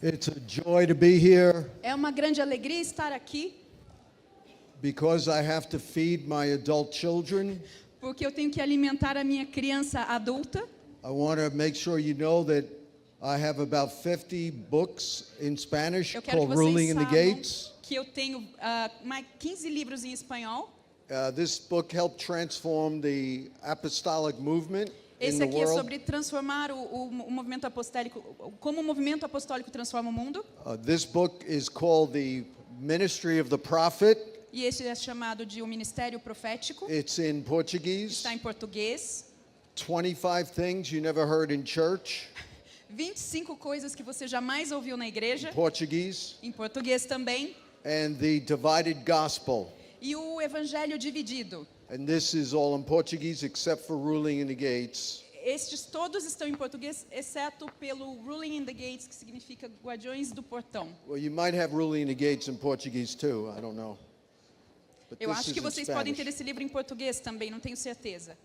It's a joy to be here É uma grande alegria estar aqui, because I have to feed my adult children. porque eu tenho que alimentar a minha criança adulta. I want to make sure you know that I have about 50 books in Spanish Eu quero que called Ruling vocês in the saibam Gates. que eu tenho mais 15 livros em espanhol. This book helped transform the apostolic movement in Esse the aqui é world. sobre transformar o movimento apostólico, como o movimento apostólico transforma o mundo. This book is called the Ministry of the Prophet. E esse é chamado de o Ministério Profético. It's in Portuguese. Está em português. 25 things you never heard in church. 25 coisas que você jamais ouviu na igreja. Portuguese. Em português também. And the Divided Gospel. E o Evangelho Dividido. And this is all in Portuguese except for Ruling in the Gates. Estes todos estão em português, exceto pelo Ruling in the Gates, que significa Guardiões do Portão. Well, you might have Ruling in the Gates in Portuguese too. I don't know. But Eu this acho is que in vocês podem ter Spanish. esse livro em português também, não tenho certeza.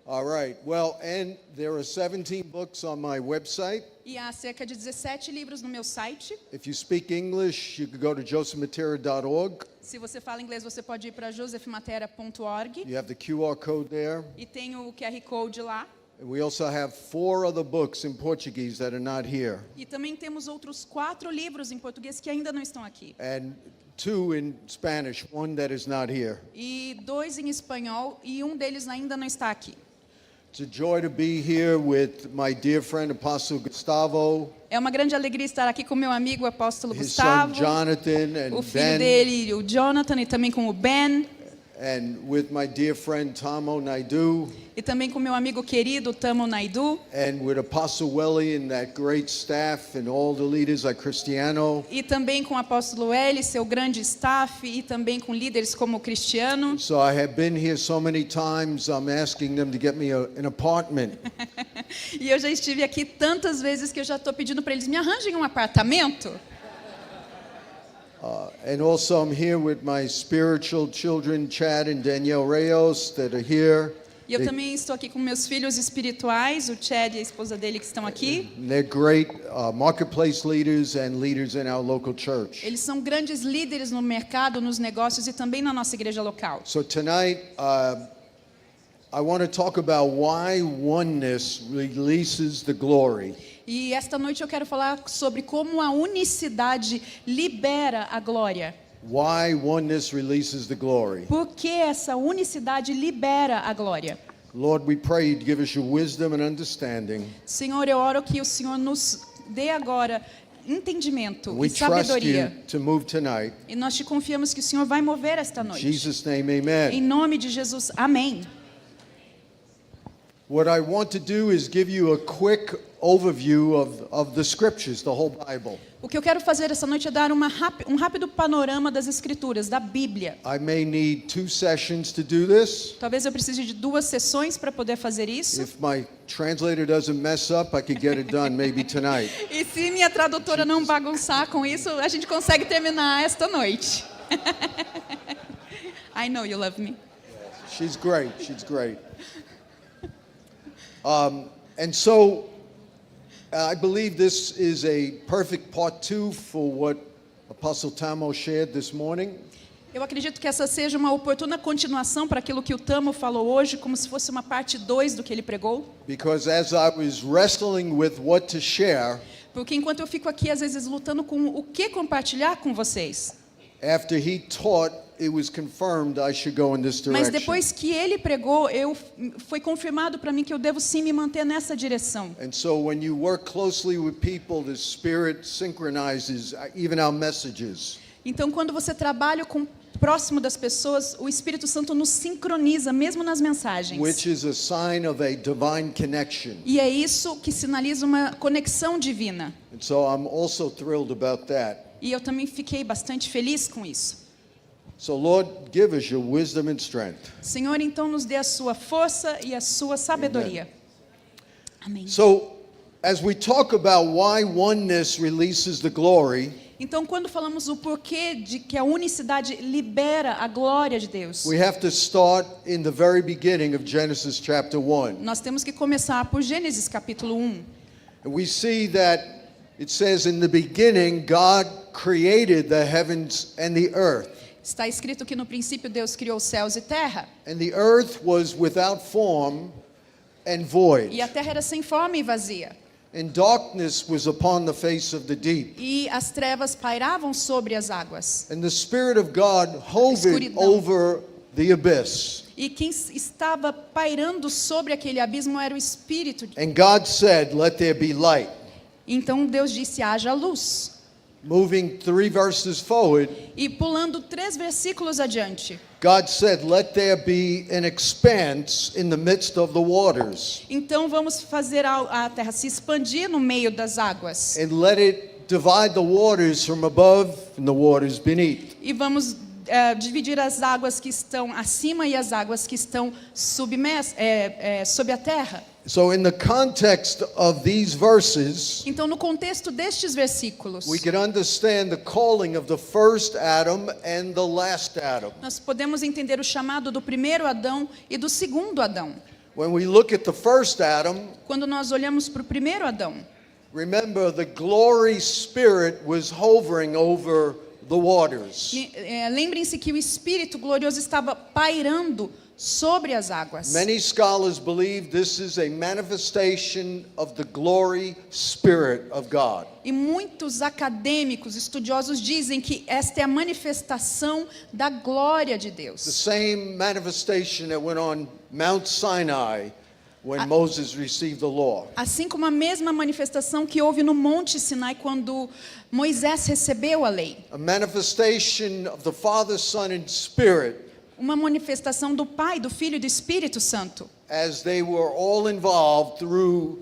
All right. Well, and there are 17 books on my website. E há cerca de 17 livros no meu site. If you speak English, you can go to josephmatera.org. Se você fala inglês, você pode ir para josephmatera.org. You have the QR code there. E tem o QR Code lá. And we also have 4 other books in Portuguese that are not here. E também temos outros 4 livros em português que ainda não estão aqui. And 2 in Spanish, one that is not here. E 2 em espanhol e um deles ainda não está aqui. It's a joy to be here with my dear friend Apostle Gustavo, É uma grande alegria estar aqui com meu amigo apóstolo his son Gustavo, Jonathan o and filho Ben, dele, o Jonathan, e também com o Ben, and with my dear friend Tamo Naidu, e também com meu amigo querido Tamo Naidu, and with Apostle Welly and that great staff and all the leaders like Cristiano. e também com o apóstolo Eli, seu grande staff, e também com líderes como o Cristiano. So I have been here so many times, I'm asking them to get me an apartment. E eu já estive aqui tantas vezes que eu já estou pedindo para eles me arranjem um apartamento. And also I'm here with my spiritual children, Chad and Danielle Reyes, that are here. E eu também estou aqui com meus filhos espirituais, o Chad e a esposa dele que estão aqui. They're great marketplace leaders and leaders in our local church. Eles são grandes líderes no mercado, nos negócios e também na nossa igreja local. So tonight, I want to talk about why oneness releases the glory. E esta noite eu quero falar sobre como a unicidade libera a glória. Why oneness releases the glory. Por que essa unicidade libera a glória? Lord, we pray you'd give us your wisdom and understanding. Senhor, eu oro que o Senhor nos dê agora entendimento We e trust sabedoria. you to move tonight. E nós te confiamos que o Senhor vai mover esta In noite. Jesus' name, Em amen. nome de Jesus, amém. What I want to do is give you a quick overview of the scriptures, the whole Bible. O que eu quero fazer essa noite é dar um rápido panorama das Escrituras, da Bíblia. I may need 2 sessions to do this. Talvez eu precise de 2 sessões para poder fazer isso. If my translator doesn't mess up, I could get it done maybe tonight. E se minha tradutora não bagunçar com isso, a gente consegue terminar esta noite. I know you love me. She's great. She's great. And so I believe this is a perfect part 2 for what Apostle Tamo shared this morning. Eu acredito que essa seja uma oportuna continuação para aquilo que o Tamo falou hoje, como se fosse uma parte 2 do que ele pregou. Because as I was wrestling with what to share, Porque enquanto eu fico aqui, às vezes, lutando com o que compartilhar com vocês. after he taught, it was confirmed I should go in this Mas direction. depois que ele pregou, foi confirmado para mim que eu devo sim me manter nessa direção. And so when you work closely with people, the Spirit synchronizes even our messages. Então, quando você trabalha próximo das pessoas, o Espírito Santo nos sincroniza, mesmo nas mensagens. Which is a sign of a divine connection. E é isso que sinaliza uma conexão divina. And so I'm also thrilled about that. E eu também fiquei bastante feliz com isso. So Lord, give us your wisdom and strength. Senhor, então nos dê a sua força e a sua sabedoria. Amém. So as we talk about why oneness releases the glory, Então, quando falamos o porquê de que a unicidade libera a glória de Deus, we have to start in the very beginning of Genesis chapter 1. nós temos que começar por Gênesis capítulo 1. And we see that it says, in the beginning, God created the heavens and the earth. Está escrito que no princípio Deus criou céus e terra. And the earth was without form and void. E a terra era sem forma e vazia. And darkness was upon the face of the deep. E as trevas pairavam sobre as águas. And the Spirit of God hovered Escuridão. over the abyss. E quem estava pairando sobre aquele abismo era o Espírito. And God said, let there be light. Então Deus disse, haja luz. Moving 3 verses forward, E pulando 3 versículos adiante. God said, let there be an expanse in the midst of the waters. Então vamos fazer a terra se expandir no meio das águas. And let it divide the waters from above and the waters beneath. E vamos dividir as águas que estão acima e as águas que estão sob a terra. So in the context of these verses, Então, no contexto destes versículos, we can understand the calling of the first Adam and the last Adam. nós podemos entender o chamado do primeiro Adão e do segundo Adão. When we look at the first Adam, Quando nós olhamos para o primeiro Adão, remember the glory spirit was hovering over the waters. lembrem-se que o Espírito glorioso estava pairando sobre as águas. Many scholars believe this is a manifestation of the glory spirit of God. E muitos acadêmicos, estudiosos dizem que esta é a manifestação da glória de The Deus. same manifestation that went on Mount Sinai when Moses received the law. Assim como a mesma manifestação que houve no Monte Sinai quando Moisés recebeu a lei. A manifestation of the Father, Son, and Spirit Uma manifestação do Pai, do Filho e do Espírito Santo. as they were all involved through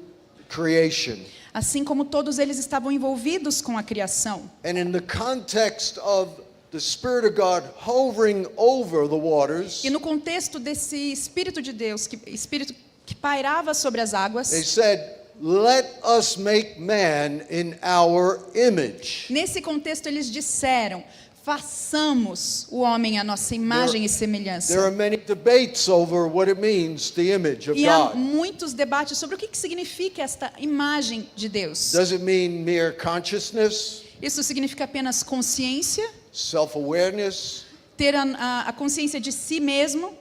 creation. Assim como todos eles estavam envolvidos com a criação. And in the context of the Spirit of God hovering over the waters, E no contexto desse Espírito de Deus, Espírito que pairava sobre as they águas, said, let us make man in our image. nesse contexto eles disseram, façamos o homem à nossa imagem e semelhança. There are many debates over what it means, the image of E há God. muitos debates sobre o que significa esta imagem de Deus. Does it mean mere consciousness, Isso significa apenas consciência, self-awareness, ter a consciência de si mesmo,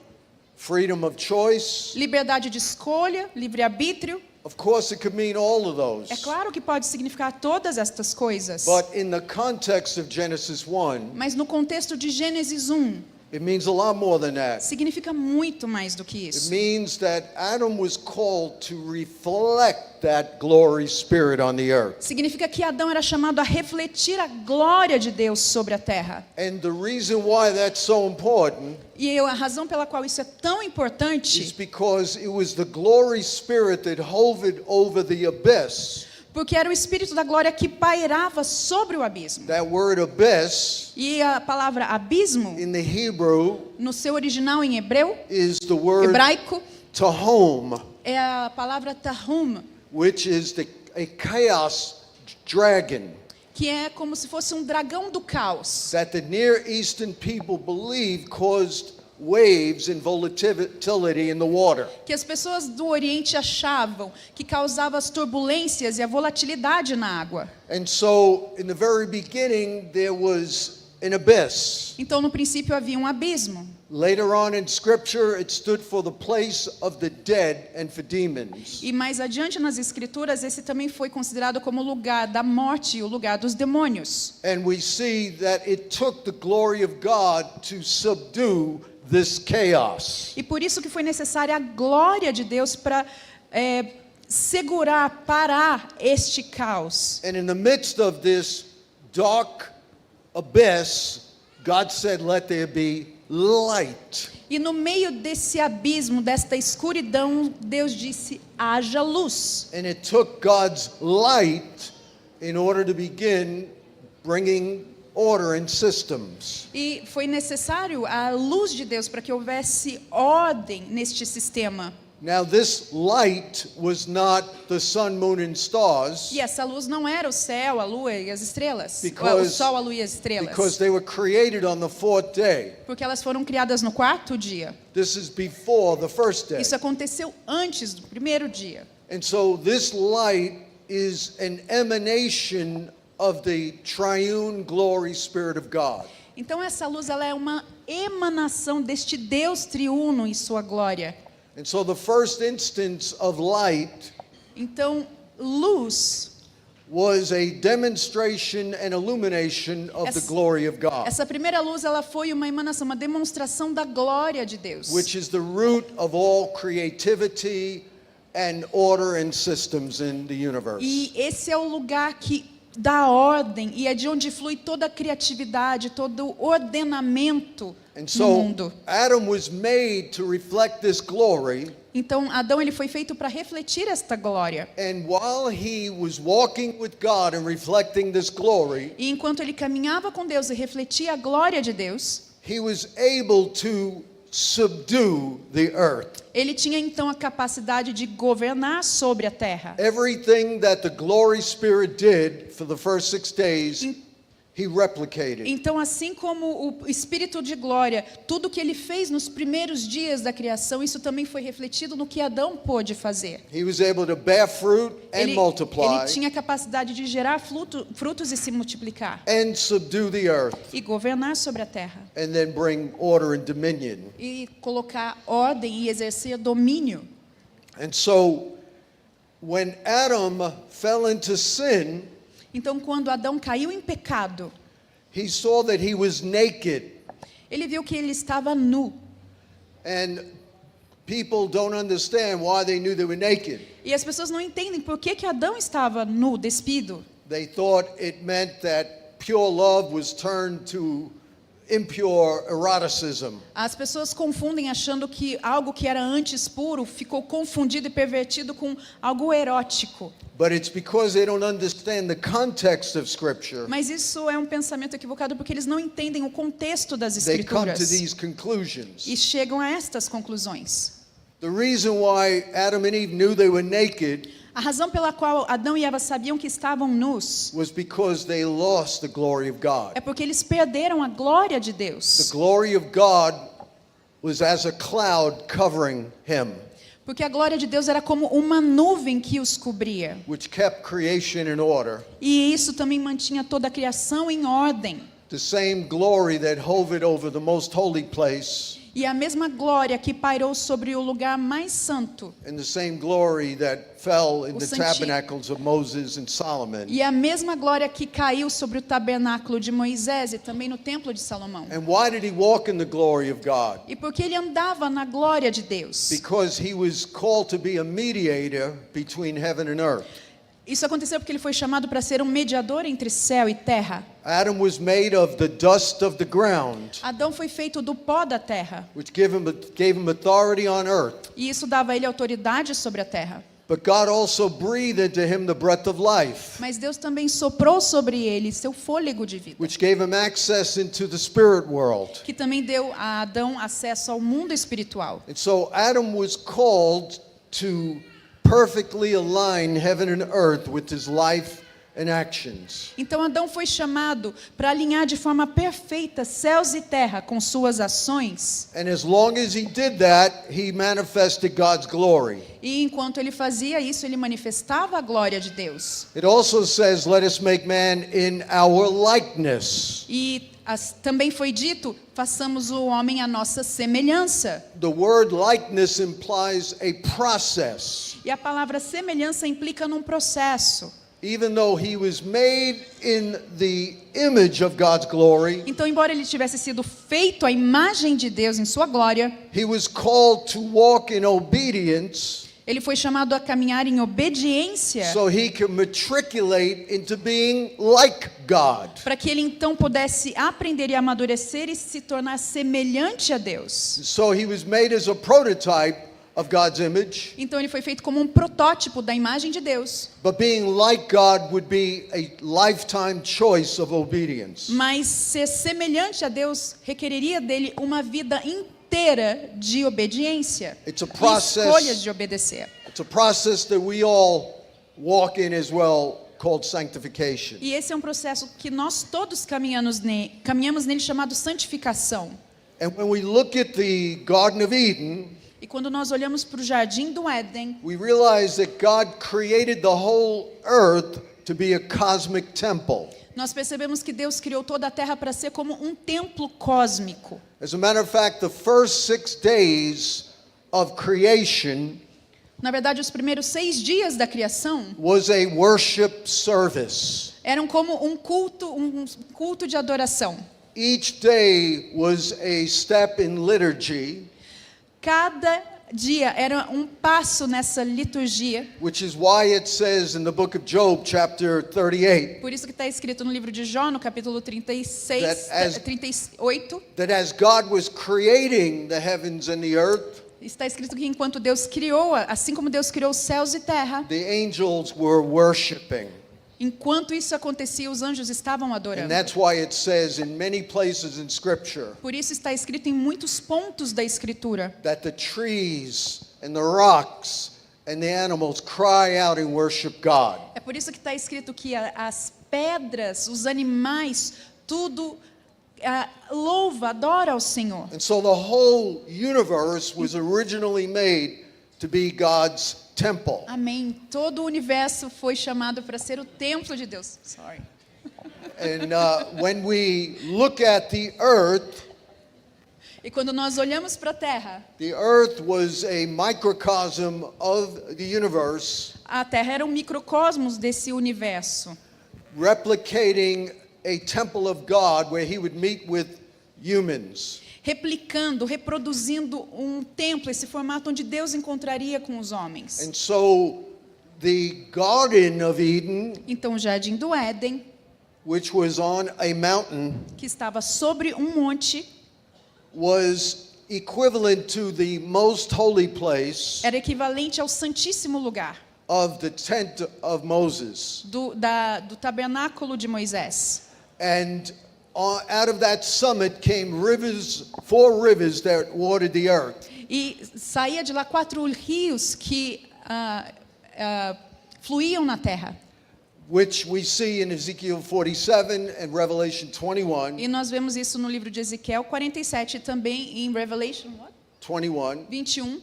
freedom of choice? liberdade de escolha, livre-arbítrio. Of course, it could mean all of those. É claro que pode significar todas estas coisas. But in the context of Genesis 1, Mas no contexto de Gênesis 1, it means a lot more than that. significa muito mais do que It isso. means that Adam was called to reflect that glory spirit on the earth. Significa que Adão era chamado a refletir a glória de Deus sobre a terra. And the reason why that's so important E a razão pela qual isso é tão is importante, because it was the glory spirit that hovered over the abyss. porque era o Espírito da glória que pairava sobre o abismo. That word abyss E a palavra abismo, in the Hebrew no seu original em is the word hebraico, tahom, é a palavra tahum, which is a chaos dragon que é como se fosse um dragão do caos, that the Near Eastern people believe caused waves and volatility in the water. que as pessoas do Oriente achavam que causava as turbulências e a volatilidade na água. And so, in the very beginning, there was an abyss. Então, no princípio havia um abismo. Later on in Scripture, it stood for the place of the dead and for demons. E mais adiante nas Escrituras, esse também foi considerado como o lugar da morte e o lugar dos demônios. And we see that it took the glory of God to subdue this chaos. E por isso que foi necessária a glória de Deus para segurar, parar este caos. And in the midst of this dark abyss, God said, let there be light. E no meio desse abismo, desta escuridão, Deus disse: haja luz. And it took God's light in order to begin bringing order in systems. E foi necessário a luz de Deus para que houvesse ordem neste sistema. Now this light was not the sun, moon, and stars E essa luz não era o céu, a lua e as estrelas. Because- O sol, a lua e as estrelas. because they were created on the fourth day. Porque elas foram criadas no 4º dia. This is before the first day. Isso aconteceu antes do 1º dia. And so this light is an emanation of the triune glory spirit of God. Então essa luz ela é uma emanação deste Deus triuno em sua glória. And so the first instance of light Então, luz, was a demonstration and illumination of the glory of God, essa primeira luz ela foi uma emanação, uma demonstração da glória de Deus. which is the root of all creativity and order and systems in the universe. E esse é o lugar que dá ordem e é de onde flui toda a criatividade, todo o ordenamento And no so mundo. Adam was made to reflect this glory, Então, Adão ele foi feito para refletir esta glória. and while he was walking with God and reflecting this glory, E enquanto ele caminhava com Deus e refletia a glória de Deus, he was able to subdue the earth. ele tinha então a capacidade de governar sobre a terra. Everything that the glory spirit did for the first 6 days, he replicated. Então, assim como o Espírito de glória, tudo que ele fez nos primeiros dias da criação, isso também foi refletido no que Adão pôde fazer. He was able to bear fruit and Ele multiply tinha a capacidade de gerar frutos e se multiplicar, and subdue the earth, e governar sobre a terra, and then bring order and dominion. e colocar ordem e exercer domínio. And so when Adam fell into sin, Então, quando Adão caiu em pecado, he saw that he was naked. ele viu que ele estava nu. And people don't understand why they knew they were naked. E as pessoas não entendem por que Adão estava nu, despido. They thought it meant that pure love was turned to impure eroticism. As pessoas confundem achando que algo que era antes puro ficou confundido e pervertido com algo erótico. But it's because they don't understand the context of Scripture. Mas isso é um pensamento equivocado porque eles não entendem o contexto das They come to escrituras these conclusions. e chegam a estas conclusões. The reason why Adam and Eve knew they were naked A razão pela qual Adão e Eva sabiam que estavam nus was because they lost the glory of God. é porque eles perderam a glória de The Deus. glory of God was as a cloud covering him, Porque a glória de Deus era como uma nuvem que os cobria. which kept creation in order. E isso também mantinha toda a criação em ordem. The same glory that hovered over the most holy place, E a mesma glória que pairou sobre o lugar mais santo. and the same glory that fell in O the santi- tabernacles of Moses and Solomon. E a mesma glória que caiu sobre o tabernáculo de Moisés e também no templo de Salomão. And why did he walk in the glory of God? E porque ele andava na glória de Deus. Because he was called to be a mediator between heaven and earth. Isso aconteceu porque ele foi chamado para ser um mediador entre céu e terra. Adam was made of the dust of the ground, Adão foi feito do pó da terra. which gave him authority on earth. E isso dava a ele autoridade sobre a terra. But God also breathed into him the breath of life, Mas Deus também soprou sobre ele seu fôlego de vida, which gave him access into the spirit world. que também deu a Adão acesso ao mundo espiritual. And so Adam was called to perfectly align heaven and earth with his life and actions. Então Adão foi chamado para alinhar de forma perfeita céus e terra com suas ações. And as long as he did that, he manifested God's glory. E enquanto ele fazia isso, ele manifestava a glória de Deus. It also says, let us make man in our likeness. E também foi dito, façamos o homem à nossa semelhança. The word likeness implies a process. E a palavra semelhança implica num processo. Even though he was made in the image of God's glory, Então, embora ele tivesse sido feito à imagem de Deus em sua glória, he was called to walk in obedience ele foi chamado a caminhar em obediência, so he could matriculate into being like God. para que ele então pudesse aprender e amadurecer e se tornar semelhante a Deus. So he was made as a prototype of God's image, Então ele foi feito como um protótipo da imagem de Deus. but being like God would be a lifetime choice of obedience. Mas ser semelhante a Deus requeriria dele uma vida inteira de obediência It's a e process. escolhas de obedecer. It's a process that we all walk in as well, called sanctification. E esse é um processo que nós todos caminhamos nele chamado santificação. And when we look at the Garden of Eden, E quando nós olhamos para o jardim do Éden, we realize that God created the whole earth to be a cosmic temple. nós percebemos que Deus criou toda a terra para ser como um templo cósmico. As a matter of fact, the first 6 days of creation Na verdade, os primeiros 6 dias da criação was a worship service. eram como um culto de adoração. Each day was a step in liturgy, Cada dia era um passo nessa liturgia. which is why it says in the book of Job, chapter 38, Por isso que está escrito no livro de Jó, no capítulo 36, That as- 38, that as God was creating the heavens and the earth, está escrito que enquanto Deus criou, assim como Deus criou os céus e terra, the angels were worshiping. enquanto isso acontecia, os anjos estavam And adorando. that's why it says in many places in Scripture Por isso está escrito em muitos pontos da Escritura that the trees and the rocks and the animals cry out and worship God. É por isso que está escrito que as pedras, os animais, tudo louva, adora ao Senhor. And so the whole universe was originally made to be God's temple. Amém. Todo o universo foi chamado para ser o templo de Deus. Sorry. And when we look at the earth, E quando nós olhamos para a terra, the earth was a microcosm of the universe, a terra era um microcosmos desse universo, replicating a temple of God where he would meet with humans. replicando, reproduzindo um templo, esse formato onde Deus encontraria com os homens. And so the Garden of Eden, Então o jardim do Éden, which was on a mountain, que estava sobre um monte, was equivalent to the most holy place era equivalente ao santíssimo lugar of the tent of Moses. do tabernáculo de Moisés. And out of that summit came rivers, 4 rivers that watered the earth. E saía de lá 4 rios que fluíam na terra. Which we see in Ezekiel 47 and Revelation 21. E nós vemos isso no livro de Ezequiel 47 e também em Revelation 21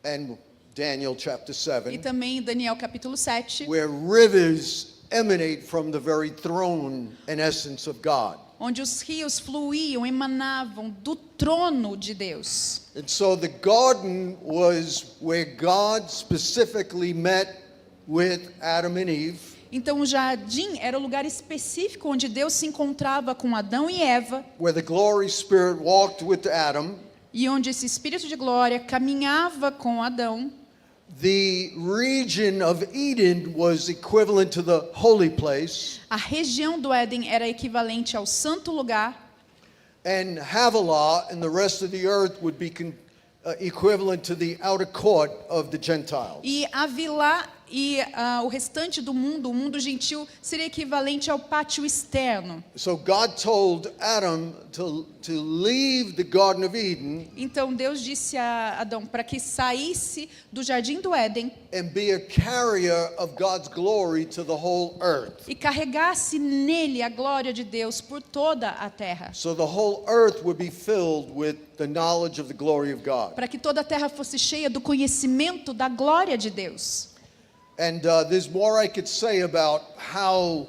and Daniel chapter e 7, também em Daniel capítulo 7, where rivers emanate from the very throne and essence of God. onde os rios fluíam, emanavam do trono de Deus. And so the garden was where God specifically met with Adam and Eve. Então o jardim era o lugar específico onde Deus se encontrava com Adão e Eva, Where the glory spirit walked with Adam. e onde esse espírito de glória caminhava com Adão. The region of Eden was equivalent to the holy place, A região do Éden era equivalente ao santo lugar, and Havilah and the rest of the earth would be equivalent to the outer court of the Gentiles. e Avilá e o restante do mundo, o mundo gentil, seria equivalente ao pátio externo. So God told Adam to leave the Garden of Eden Então Deus disse a Adão para que saísse do jardim do Éden and be a carrier of God's glory to the whole earth. e carregasse nele a glória de Deus por toda a terra, So the whole earth would be filled with the knowledge of the glory of God. para que toda a terra fosse cheia do conhecimento da glória de Deus. And there's more I could say about how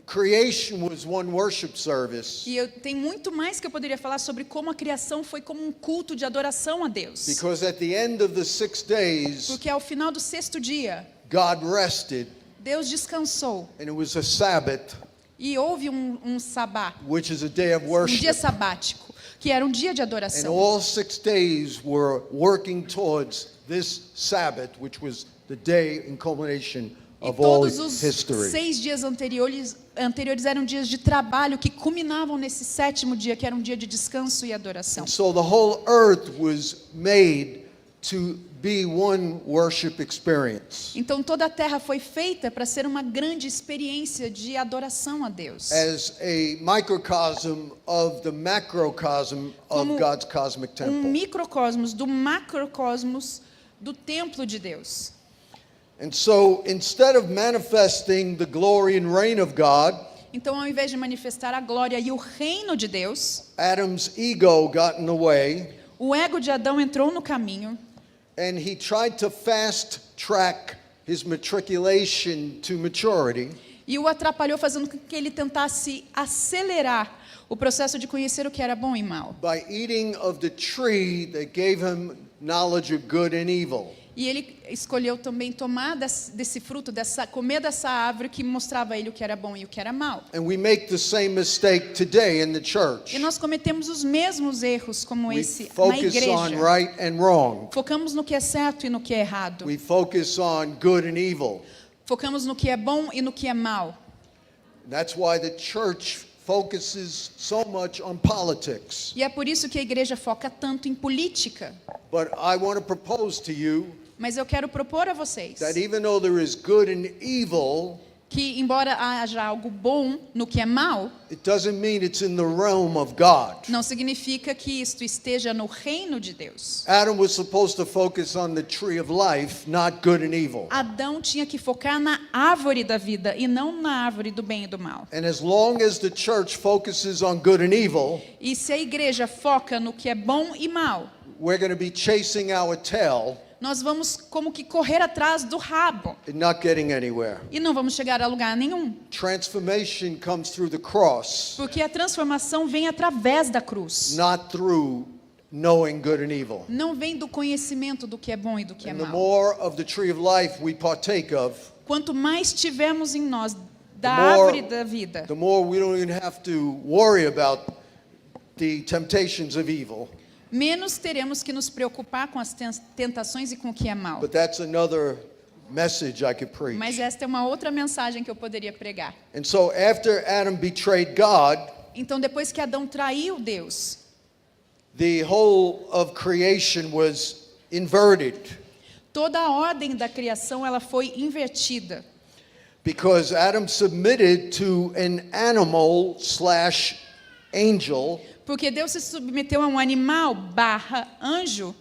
creation was one worship service. E tem muito mais que eu poderia falar sobre como a criação foi como um culto de adoração a Deus. Because at the end of the 6 days, Porque ao final do 6º dia, God rested, Deus descansou and it was a Sabbath, e houve um sabá, which is a day of um dia worship. sabático, que era um dia de And adoração. all 6 days were working towards this Sabbath, which was the day in culmination E of all todos os history. 6 dias anteriores eram dias de trabalho que culminavam nesse 7º dia, que era um dia de descanso e adoração. And so the whole earth was made to be one worship experience. Então toda a terra foi feita para ser uma grande experiência de adoração a Deus. As a microcosm of the macrocosm of Como God's cosmic Um temple. microcosmos do macrocosmos do templo de Deus. And so instead of manifesting the glory and reign of God, Então, ao invés de manifestar a glória e o reino de Deus, Adam's ego got in the way, O ego de Adão entrou no caminho and he tried to fast track his matriculation to maturity e o atrapalhou, fazendo com que ele tentasse acelerar o processo de conhecer o que era bom e mal. by eating of the tree that gave him knowledge of good and evil. E ele escolheu também tomar desse fruto, comer dessa árvore que mostrava a ele o que era bom e o que era mal. And we make the same mistake today in the church. E nós cometemos os mesmos erros como We esse na focus on igreja. right and wrong. Focamos no que é certo e no que é errado. We focus on good and evil. Focamos no que é bom e no que é mal. That's why the church focuses so much on politics. E é por isso que a igreja foca tanto em política. But I want to propose to you Mas eu quero propor a vocês that even though there is good and evil, que, embora haja algo bom no que é mal, it doesn't mean it's in the realm of God. não significa que isto esteja no reino de Deus. Adam was supposed to focus on the tree of life, not good and evil. Adão tinha que focar na árvore da vida e não na árvore do bem e do mal. And as long as the church focuses on good and evil, E se a igreja foca no que é bom e mal, we're going to be chasing our tail nós vamos como que correr atrás do rabo and not getting anywhere. e não vamos chegar a lugar nenhum. Transformation comes through the cross, Porque a transformação vem através da cruz. not through knowing good and evil. Não vem do conhecimento do que é bom e do que é And the mal. more of the tree of life we partake of, Quanto mais tivermos em nós da The more- árvore da vida, the more we don't even have to worry about the temptations of evil. menos teremos que nos preocupar com as tentações e com o que é mal. But that's another message I could preach. Mas esta é uma outra mensagem que eu poderia pregar. And so after Adam betrayed God, Então, depois que Adão traiu Deus, the whole of creation was inverted toda a ordem da criação ela foi invertida. because Adam submitted to an animal/angel. Porque Deus se submeteu a um animal / anjo,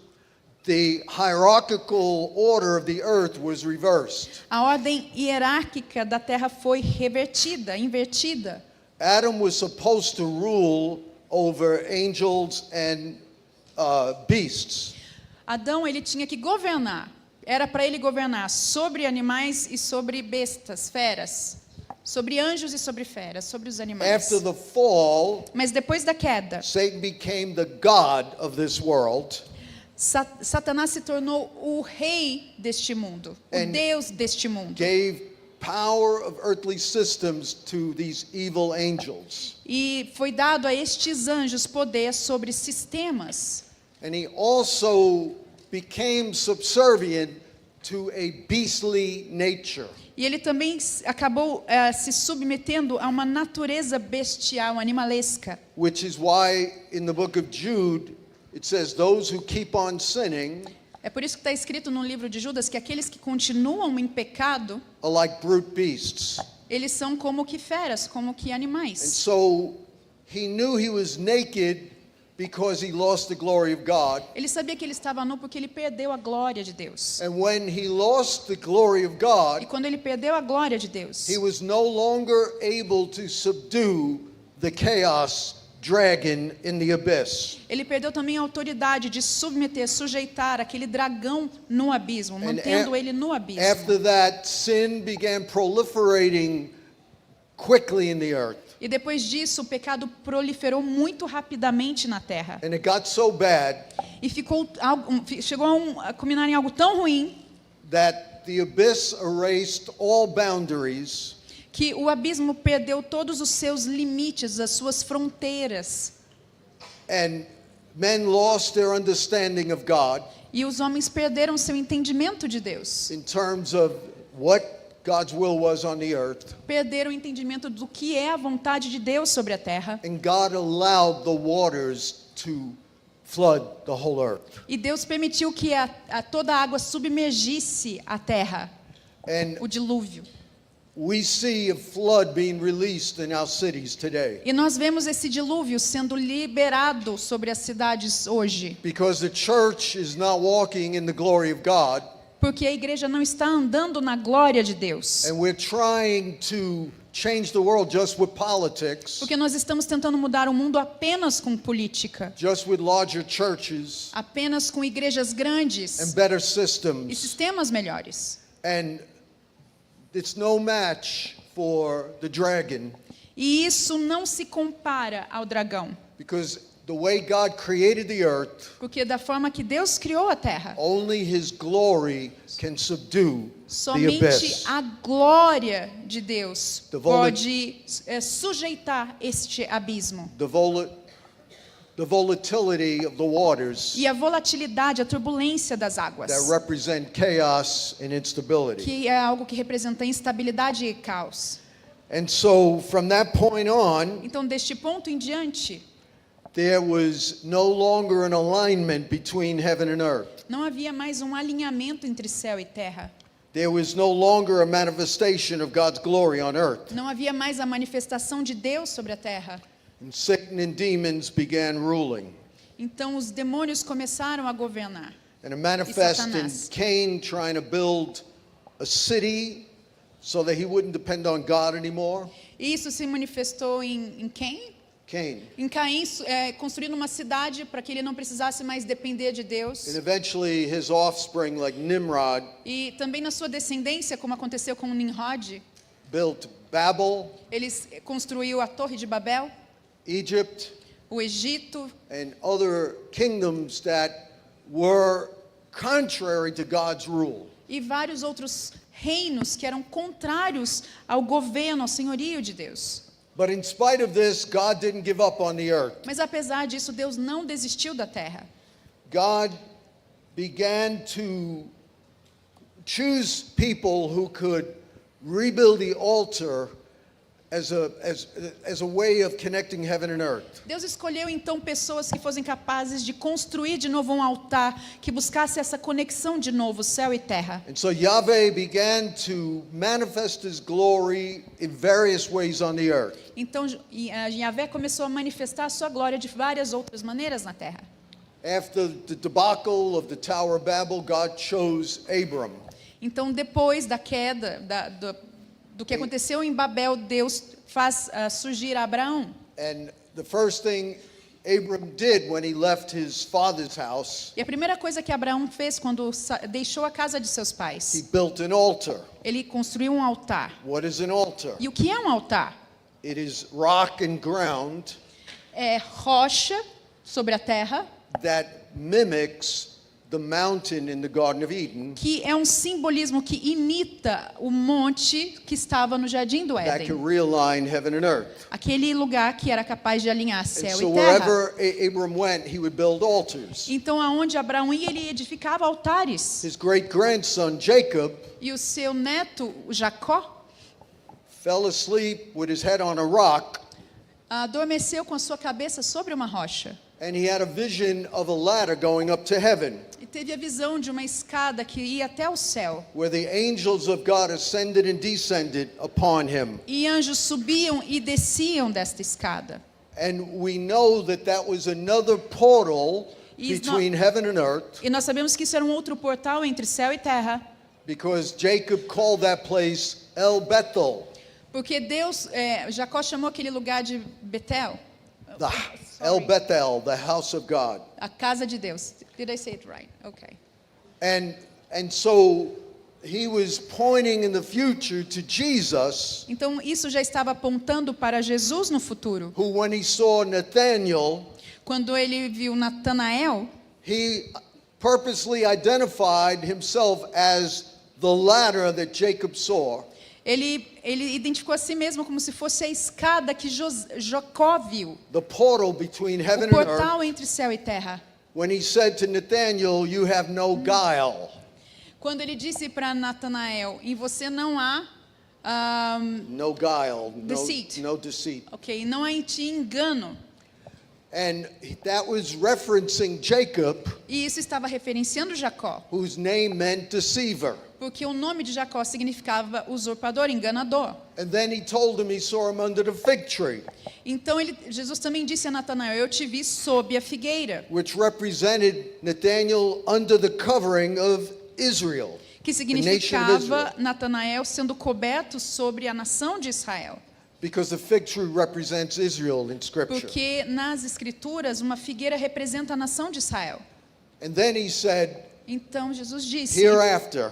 The hierarchical order of the earth was reversed. a ordem hierárquica da terra foi revertida, invertida. Adam was supposed to rule over angels and beasts. Adão ele tinha que governar. Era para ele governar sobre animais e sobre bestas, feras, sobre anjos e sobre feras, sobre os animais. After the fall, Mas depois da queda, Satan became the god of this world. Satanás se tornou o rei deste mundo, o And Deus deste mundo. Gave power of earthly systems to these evil angels. E foi dado a estes anjos poder sobre sistemas. And he also became subservient to a beastly nature. E ele também acabou se submetendo a uma natureza bestial, animalesca. Which is why in the book of Jude it says those who keep on sinning É por isso que está escrito no livro de Judas que aqueles que continuam em pecado, are like brute beasts. eles são como que feras, como que And animais. so he knew he was naked because he lost the glory of God. Ele sabia que ele estava nu porque ele perdeu a glória de Deus. And when he lost the glory of E God, quando ele perdeu a glória de Deus, he was no longer able to subdue the chaos dragon in the abyss. ele perdeu também a autoridade de submeter, sujeitar aquele dragão no abismo, mantendo ele no abismo. After that, sin began proliferating quickly in the earth. E depois disso, o pecado proliferou muito rapidamente na terra. And it got so bad E chegou a culminar em algo tão ruim that the abyss erased all boundaries que o abismo perdeu todos os seus limites, as suas fronteiras. and men lost their understanding of God E os homens perderam seu entendimento de Deus. in terms of what God's will was on the earth. Perderam o entendimento do que é a vontade de Deus sobre a terra. And God allowed the waters to flood the whole earth. E Deus permitiu que toda a água submergisse a terra, And o dilúvio. we see a flood being released in our cities today E nós vemos esse dilúvio sendo liberado sobre as cidades hoje. because the church is not walking in the glory of God, Porque a igreja não está andando na glória de Deus. and we're trying to change the world just with politics, Porque nós estamos tentando mudar o mundo apenas com política, just with larger churches apenas com igrejas grandes and better e systems. sistemas melhores. And it's no match for the dragon, E isso não se compara ao dragão, because the way God created the earth, porque da forma que Deus criou a terra, only His glory can subdue the somente abyss. a glória de Deus The vol- pode sujeitar este abismo. The volatility of the waters E a volatilidade, a turbulência das águas, that represent chaos and instability. que é algo que representa instabilidade e caos. And so from that point on, Então, deste ponto em diante, there was no longer an alignment between heaven and earth. não havia mais um alinhamento entre céu e terra. There was no longer a manifestation of God's glory on earth. Não havia mais a manifestação de Deus sobre a terra. And Satan and demons began ruling. Então, os demônios começaram a governar. And it manifested in Satanás. Cain trying to build a city so that he wouldn't depend on God anymore. E isso se manifestou em quem? Cain. Em Caim, construindo uma cidade para que ele não precisasse mais depender de Deus. And eventually his offspring, like Nimrod, E também na sua descendência, como aconteceu com Nimrod, built Babel, ele construiu a Torre de Babel, Egypt, o Egito and other kingdoms that were contrary to God's rule. e vários outros reinos que eram contrários ao governo, ao senhorio de Deus. But in spite of this, God didn't give up on the earth. Mas apesar disso, Deus não desistiu da terra. God began to choose people who could rebuild the altar as a way of connecting heaven and earth. Deus escolheu então pessoas que fossem capazes de construir de novo um altar que buscasse essa conexão de novo, céu e terra. And so Yahweh began to manifest His glory in various ways on the earth. Então Yahvé começou a manifestar a sua glória de várias outras maneiras na terra. After the debacle of the Tower of Babel, God chose Abram. Então depois da queda do que aconteceu em Babel, Deus faz surgir Abraão. And the first thing Abram did when he left his father's house, E a primeira coisa que Abraão fez quando deixou a casa de seus he pais, built an altar. ele construiu um altar. What is an altar? E o que é um altar? It is rock and ground É rocha sobre a terra, that mimics the mountain in the Garden of Eden que é um simbolismo que imita o monte que estava no Jardim do that Éden. can realign heaven and earth. Aquele lugar que era capaz de alinhar And céu so e terra. wherever Abram went, he would build altars. Então, aonde Abraão ia, ele edificava altares. His great-grandson Jacob E o seu neto, o Jacó, fell asleep with his head on a rock, adormeceu com a sua cabeça sobre uma rocha. and he had a vision of a ladder going up to heaven, E teve a visão de uma escada que ia até o céu. where the angels of God ascended and descended upon him. E anjos subiam e desciam desta escada. And we know that that was another portal He's between heaven and earth, E nós sabemos que isso era um outro portal entre céu e terra. because Jacob called that place El Bethel, Porque Deus, Jacó chamou aquele lugar de Betel, El Bethel, the house of God. a casa de Deus. Did I say it right? Okay. And so he was pointing in the future to Jesus, Então isso já estava apontando para Jesus no futuro. who when he saw Nathanael, Quando ele viu Natanael, he purposely identified himself as the ladder that Jacob saw. ele identificou a si mesmo como se fosse a escada que Jacó viu. The portal between heaven O and earth. portal entre céu e terra. When he said to Nathanael, "You have no guile." Quando ele disse para Natanael, em você não há, No guile, Deceit. no deceit. ok, não há em ti engano. And that was referencing Jacob, E isso estava referenciando Jacó, whose name meant deceiver. porque o nome de Jacó significava usurpador, enganador. And then he told him he saw him under the fig tree, Então Jesus também disse a Natanael, eu te vi sob a figueira, which represented Nathanael under the covering of Israel. que significava Natanael sendo coberto sobre a nação de Israel. Because the fig tree represents Israel in Scripture. Porque nas escrituras uma figueira representa a nação de Israel. And then he said, Então Jesus disse: hereafter,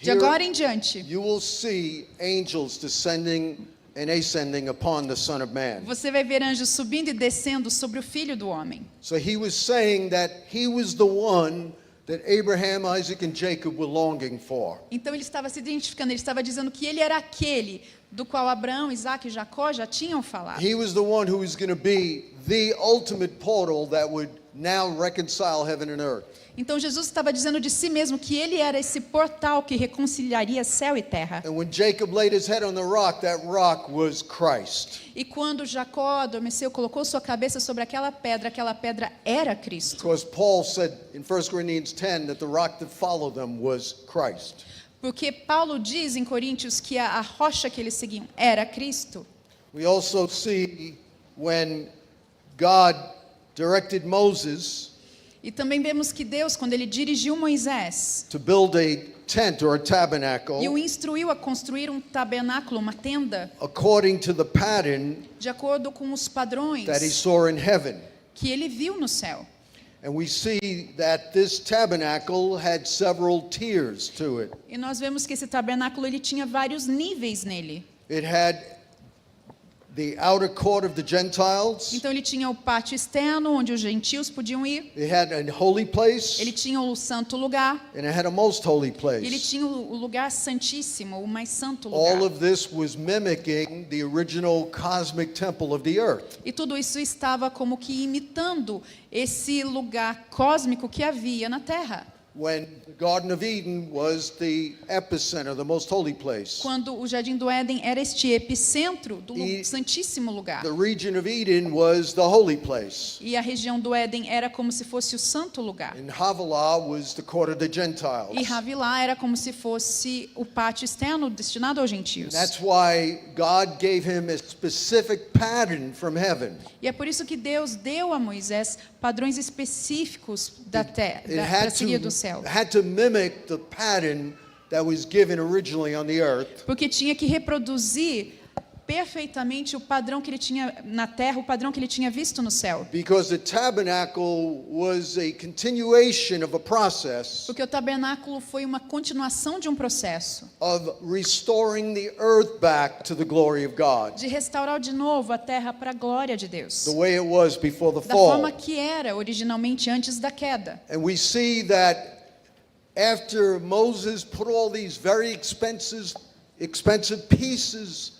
de agora em diante, you will see angels descending and ascending upon the Son of Man. você vai ver anjos subindo e descendo sobre o Filho do Homem. So he was saying that he was the one that Abraham, Isaac, and Jacob were longing for. Então ele estava se identificando, ele estava dizendo que ele era aquele do qual Abraão, Isaac e Jacó já tinham falado. He was the one who was going to be the ultimate portal that would now reconcile heaven and earth. Então Jesus estava dizendo de si mesmo que ele era esse portal que reconciliaria céu e terra. And when Jacob laid his head on the rock, that rock was Christ. E quando Jacó adormeceu, colocou sua cabeça sobre aquela pedra era Cristo. Because Paul said in 1 Corinthians 10 that the rock that followed them was Christ. Porque Paulo diz em Coríntios que a rocha que eles seguiam era Cristo. We also see when God directed Moses E também vemos que Deus, quando ele dirigiu Moisés to build a tent or a tabernacle e o instruiu a construir um tabernáculo, uma tenda, according to the pattern de acordo com os padrões that he saw in heaven. que ele viu no céu. And we see that this tabernacle had several tiers to it. E nós vemos que esse tabernáculo ele tinha vários níveis nele. It had the outer court of the Gentiles. Então ele tinha o pátio externo, onde os gentios podiam ir. It had a holy place. Ele tinha o santo lugar. And it had a most holy E ele place. tinha o lugar santíssimo, o mais santo All lugar. of this was mimicking the original cosmic temple of the earth. E tudo isso estava como que imitando esse lugar cósmico que havia na terra. When the Garden of Eden was the epicenter, the most holy place. Quando o Jardim do Éden era este epicentro do E- santíssimo lugar. The region of Eden was the holy place. E a região do Éden era como se fosse o santo lugar. And Havilah was the court of the Gentiles. E Havilá era como se fosse o pátio externo destinado aos gentios. That's why God gave him a specific pattern from heaven. E é por isso que Deus deu a Moisés padrões específicos da terra, It para seguir do céu. had to mimic the pattern that was given originally on the earth. Porque tinha que reproduzir perfeitamente o padrão que ele tinha na terra, o padrão que ele tinha visto no céu. Because the tabernacle was a continuation of a process Porque o tabernáculo foi uma continuação de um processo of restoring the earth back to the glory of God, de restaurar de novo a terra para a glória de Deus, the way it was before the da forma fall. que era originalmente antes da queda. And we see that after Moses put all these very expensive pieces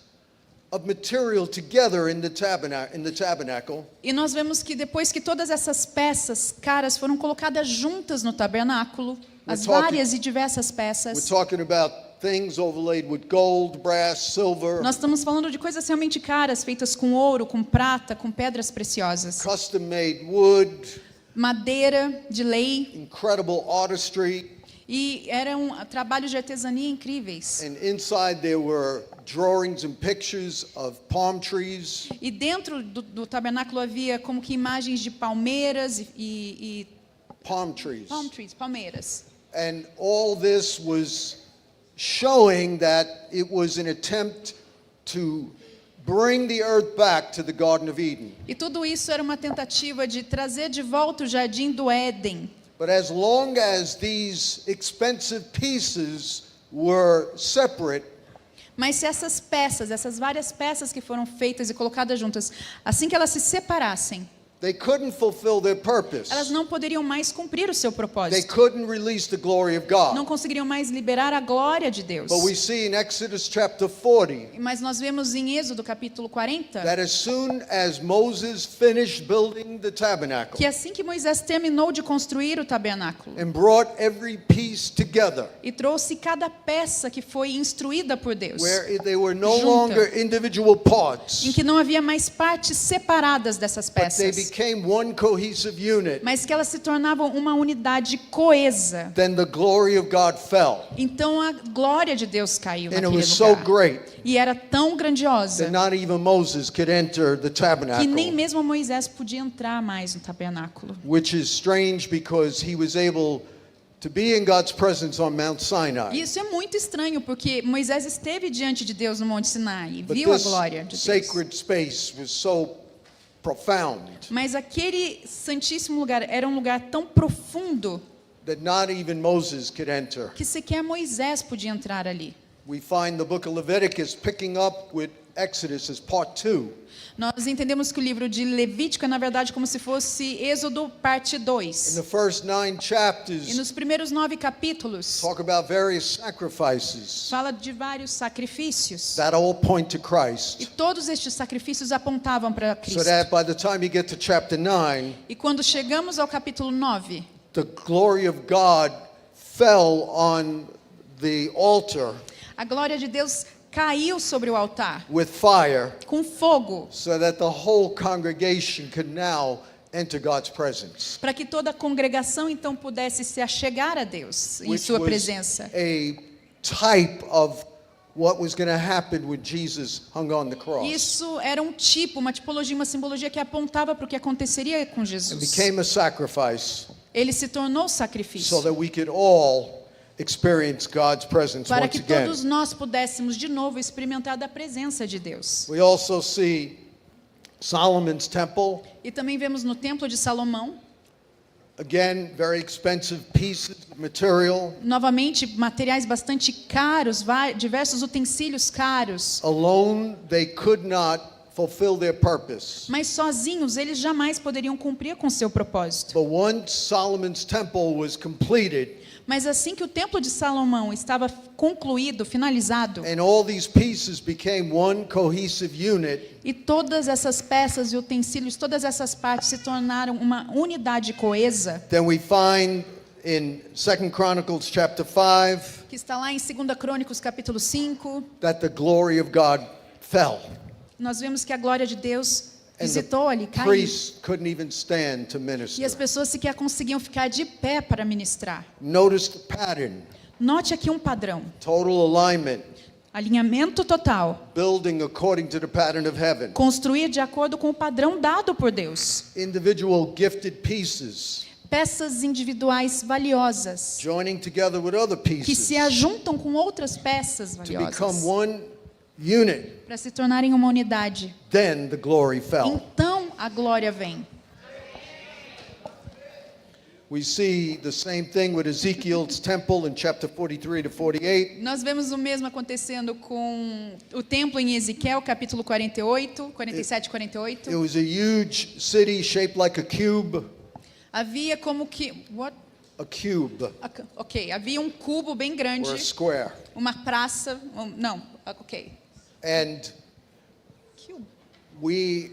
of material together in the tabernacle, E nós vemos que depois que todas essas peças caras foram colocadas juntas no tabernáculo, as talking- várias e diversas we're peças, talking about things overlaid with gold, brass, silver, nós estamos falando de coisas realmente caras, feitas com ouro, com prata, com pedras preciosas, custom-made wood, madeira de lei, incredible artistry, e eram trabalhos de artesania incríveis. and inside there were drawings and pictures of palm trees, E dentro do tabernáculo havia como que imagens de palmeiras e palm trees. palmeiras. And all this was showing that it was an attempt to bring the earth back to the Garden of Eden. E tudo isso era uma tentativa de trazer de volta o Jardim do Éden. But as long as these expensive pieces were separate, Mas se essas peças, essas várias peças que foram feitas e colocadas juntas, assim que elas se separassem, they couldn't fulfill their purpose. elas não poderiam mais cumprir o seu They propósito. couldn't release the glory of Não God. conseguiriam mais liberar a glória de Deus. But we see in Exodus chapter 40 Mas nós vemos em Êxodo capítulo 40 that as soon as Moses finished building the tabernacle que assim que Moisés terminou de construir o tabernáculo and brought every piece together, e trouxe cada peça que foi instruída por Deus, where they were no Junta. longer individual em parts, que não havia mais partes separadas dessas but they peças, became one cohesive unit, mas que elas se tornavam uma unidade coesa. then the glory of God fell. Então a glória de Deus caiu And it naquele was so lugar. great E era tão grandiosa that not even Moses could enter the que nem tabernacle, mesmo Moisés podia entrar mais no tabernáculo. which is strange because he was able to be in God's presence on Mount Sinai. E isso é muito estranho, porque Moisés esteve diante de Deus no Monte Sinai e But viu a this glória de Deus. sacred space was so profound Mas aquele santíssimo lugar era um lugar tão profundo that not even Moses could enter. que sequer Moisés podia entrar ali. We find the book of Leviticus picking up with Exodus as part 2. Nós entendemos que o livro de Levítico é, na verdade, como se fosse Êxodo parte In 2. the first 9 E chapters, nos primeiros 9 capítulos, talk about various sacrifices fala de vários sacrifícios. that all point to E Christ. todos estes sacrifícios apontavam para So Cristo. that by the time you get to chapter 9, E quando chegamos ao capítulo 9, the glory of God fell on the altar a glória de Deus caiu sobre o altar with fire com fogo, so that the whole congregation could now enter God's presence, para que toda a congregação então pudesse se achegar a Deus em which sua was presença. a type of what was going to happen when Jesus hung on the cross. Isso era um tipo, uma tipologia, uma simbologia que apontava para o que aconteceria com It Jesus. became a sacrifice Ele se tornou so sacrifício that we could all experience God's presence para once que again. todos nós pudéssemos de novo experimentar da presença de Deus. We also see Solomon's temple, E também vemos no Templo de Salomão, again, very expensive pieces of material. novamente, materiais bastante caros, diversos utensílios caros. Alone, they could not fulfill their purpose. Mas sozinhos, eles jamais poderiam cumprir com seu propósito. But once Solomon's temple was completed, Mas assim que o Templo de Salomão estava concluído, finalizado, and all these pieces became one cohesive unit, e todas essas peças e utensílios, todas essas partes se tornaram uma unidade coesa, then we find in 2 Chronicles chapter 5 que está lá em 2 Crônicos capítulo 5, that the glory of God fell. nós vemos que a glória de Deus And visitou ali, the caiu. priests couldn't even stand to E as minister. pessoas sequer conseguiam ficar de pé para ministrar. Notice the pattern, Note aqui um padrão. total alignment, Alinhamento total. building according to the pattern of heaven. Construir de acordo com o padrão dado por Deus. Individual gifted pieces Peças individuais valiosas joining together with other que pieces se ajuntam com outras peças to become valiosas one unit. para se tornarem uma unidade. Then the glory fell. Então a glória vem. We see the same thing with Ezekiel's temple in chapter 43 to 48. Nós vemos o mesmo acontecendo com o templo em Ezequiel, capítulo 48, 47 e 48. It was a huge city shaped like a cube. Havia como que... What? A cube Ok, havia um cubo bem or grande, a square. uma praça... Não, ok. And Cube. we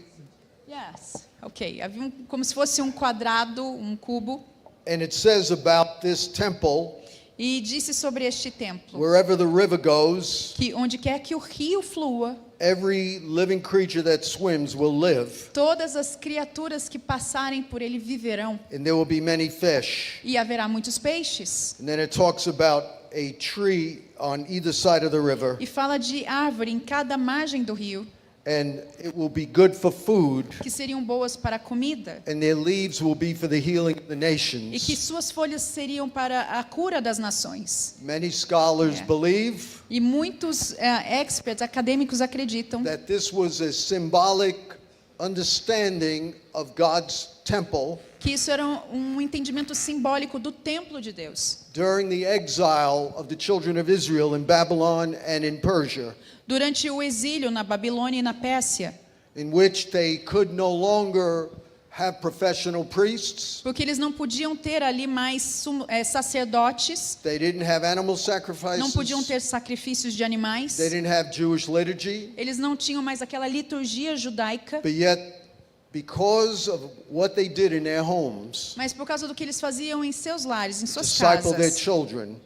Yes. Ok, havia como se fosse um quadrado, um cubo. and it says about this temple, E disse sobre este templo wherever the river goes, que onde quer que o rio flua, every living creature that swims will live, todas as criaturas que passarem por ele viverão, and there will be many fish. e haverá muitos peixes. And then it talks about a tree on either side of the river, E fala de árvore em cada margem do rio, and it will be good for food, que seriam boas para a comida, and their leaves will be for the healing of the e que nations. suas folhas seriam para a cura das nações. Many scholars Yeah. believe E muitos experts, acadêmicos acreditam that this was a symbolic understanding of God's temple que isso era um entendimento simbólico do templo de Deus. during the exile of the children of Israel in Babylon and in Persia, Durante o exílio na Babilônia e na Pérsia, in which they could no longer have professional priests, porque eles não podiam ter ali mais sacerdotes, they didn't have animal não podiam sacrifices, ter sacrifícios de animais, they didn't have Jewish liturgy, eles não tinham mais aquela liturgia judaica, but yet because of what they did in their homes, mas por causa do que eles faziam em seus lares, em suas disciple their casas, children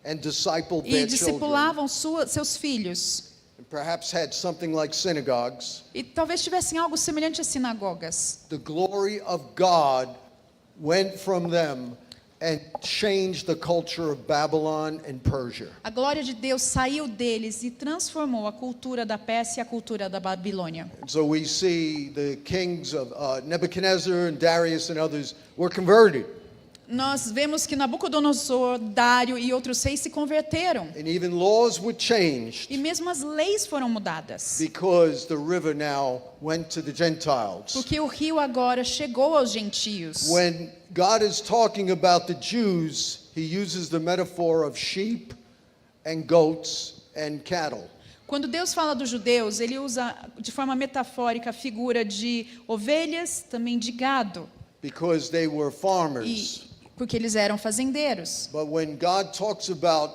and disciple e their children, discipulavam seus filhos, and perhaps had something like synagogues. e talvez tivessem algo semelhante a sinagogas. The glory of God went from them and changed the culture of Babylon and Persia. A glória de Deus saiu deles e transformou a cultura da Pérsia e a cultura da Babilônia. And so we see the kings of Nebuchadnezzar and Darius and others were converted. nós vemos que Nabucodonosor, Dário e outros reis se converteram. And even laws were changed E mesmo as leis foram mudadas. because the river now went to the Gentiles. Porque o rio agora chegou aos gentios. When God is talking about the Jews, he uses the metaphor of sheep and goats and cattle. Quando Deus fala dos judeus, ele usa de forma metafórica a figura de ovelhas, também de gado, Because they were farmers. e porque eles eram fazendeiros. But when God talks about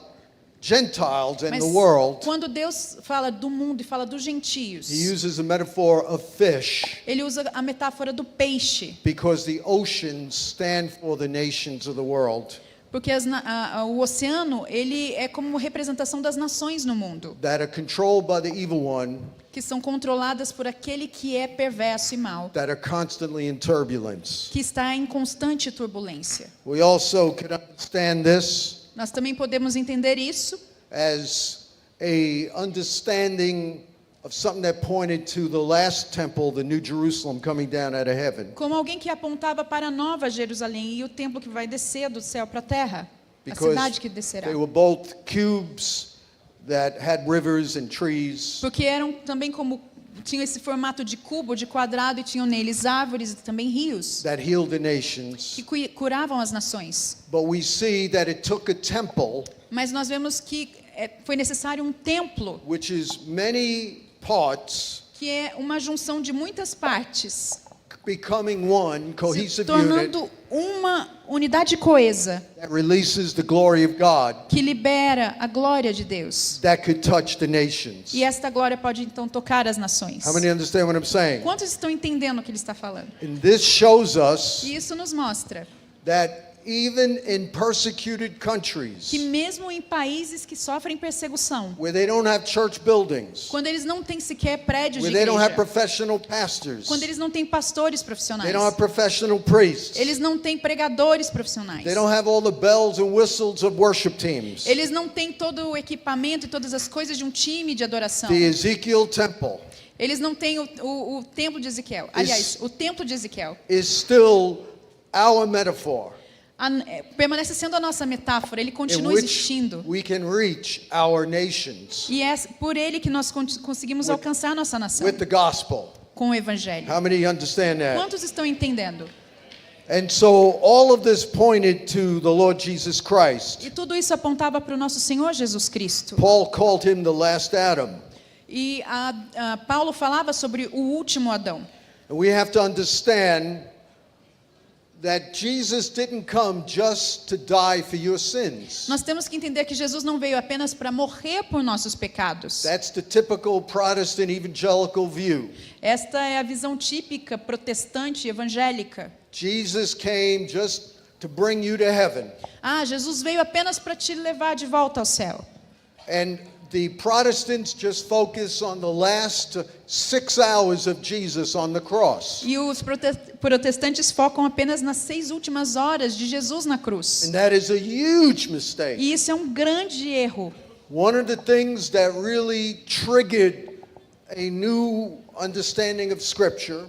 Gentiles and Mas the world, quando Deus fala do mundo e fala dos gentios, he uses a metaphor of fish ele usa a metáfora do peixe, because the oceans stand for the nations of the world porque o oceano ele é como representação das nações no mundo, that are controlled by the evil one, que são controladas por aquele que é perverso e mau, that are constantly in turbulence. que está em constante turbulência. We also can understand this Nós também podemos entender isso as a understanding of something that pointed to the last temple, the New Jerusalem coming down out of heaven. como alguém que apontava para a Nova Jerusalém e o templo que vai descer do céu para a terra, a Because cidade que descerá. they were both cubes that had rivers and trees, Porque eram também como tinham esse formato de cubo, de quadrado, e tinham neles árvores e também rios that healed the nations. que curavam as nações. But we see that it took a temple, Mas nós vemos que foi necessário um templo, which is many parts, que é uma junção de muitas partes, becoming one se cohesive unit tornando uma unidade coesa, that releases the glory of God que libera a glória de Deus. that could touch the nations. E esta glória pode então tocar as nações. How many understand what I'm saying? Quantos estão entendendo o que ele está falando? And this shows us E isso nos mostra that even in persecuted que countries mesmo em países que sofrem perseguição, where they don't have church buildings, quando eles não têm sequer prédios de where they don't have igreja, professional pastors, quando eles não têm pastores they profissionais, don't have professional priests, eles não têm pregadores profissionais, they don't have all the bells and whistles of worship teams. eles não têm todo o equipamento e todas as coisas de um time de adoração, The Ezekiel temple eles não têm o templo de Ezequiel. Aliás, o templo de Ezequiel is still our metaphor permanece sendo a nossa metáfora, ele in continua which existindo. we can reach our nations E é por ele que nós conseguimos alcançar a nossa nação, with the gospel. com o evangelho. How many understand that? Quantos estão entendendo? And so all of this pointed to the Lord Jesus Christ. E tudo isso apontava para o nosso Senhor Jesus Cristo. Paul called him the last Adam. E Paulo falava sobre o último Adão. And we have to understand that Jesus didn't come just to die for your sins. Nós temos que entender que Jesus não veio apenas para morrer por nossos pecados. That's the typical Protestant evangelical view. Esta é a visão típica protestante evangélica. Jesus came just to bring you to heaven. Jesus veio apenas para te levar de volta ao céu. And the Protestants just focus on the last 6 hours of Jesus on the cross. E os protestantes focam apenas nas 6 últimas horas de Jesus na cruz. And that is a huge mistake. E isso é um grande erro. One of the things that really triggered a new understanding of Scripture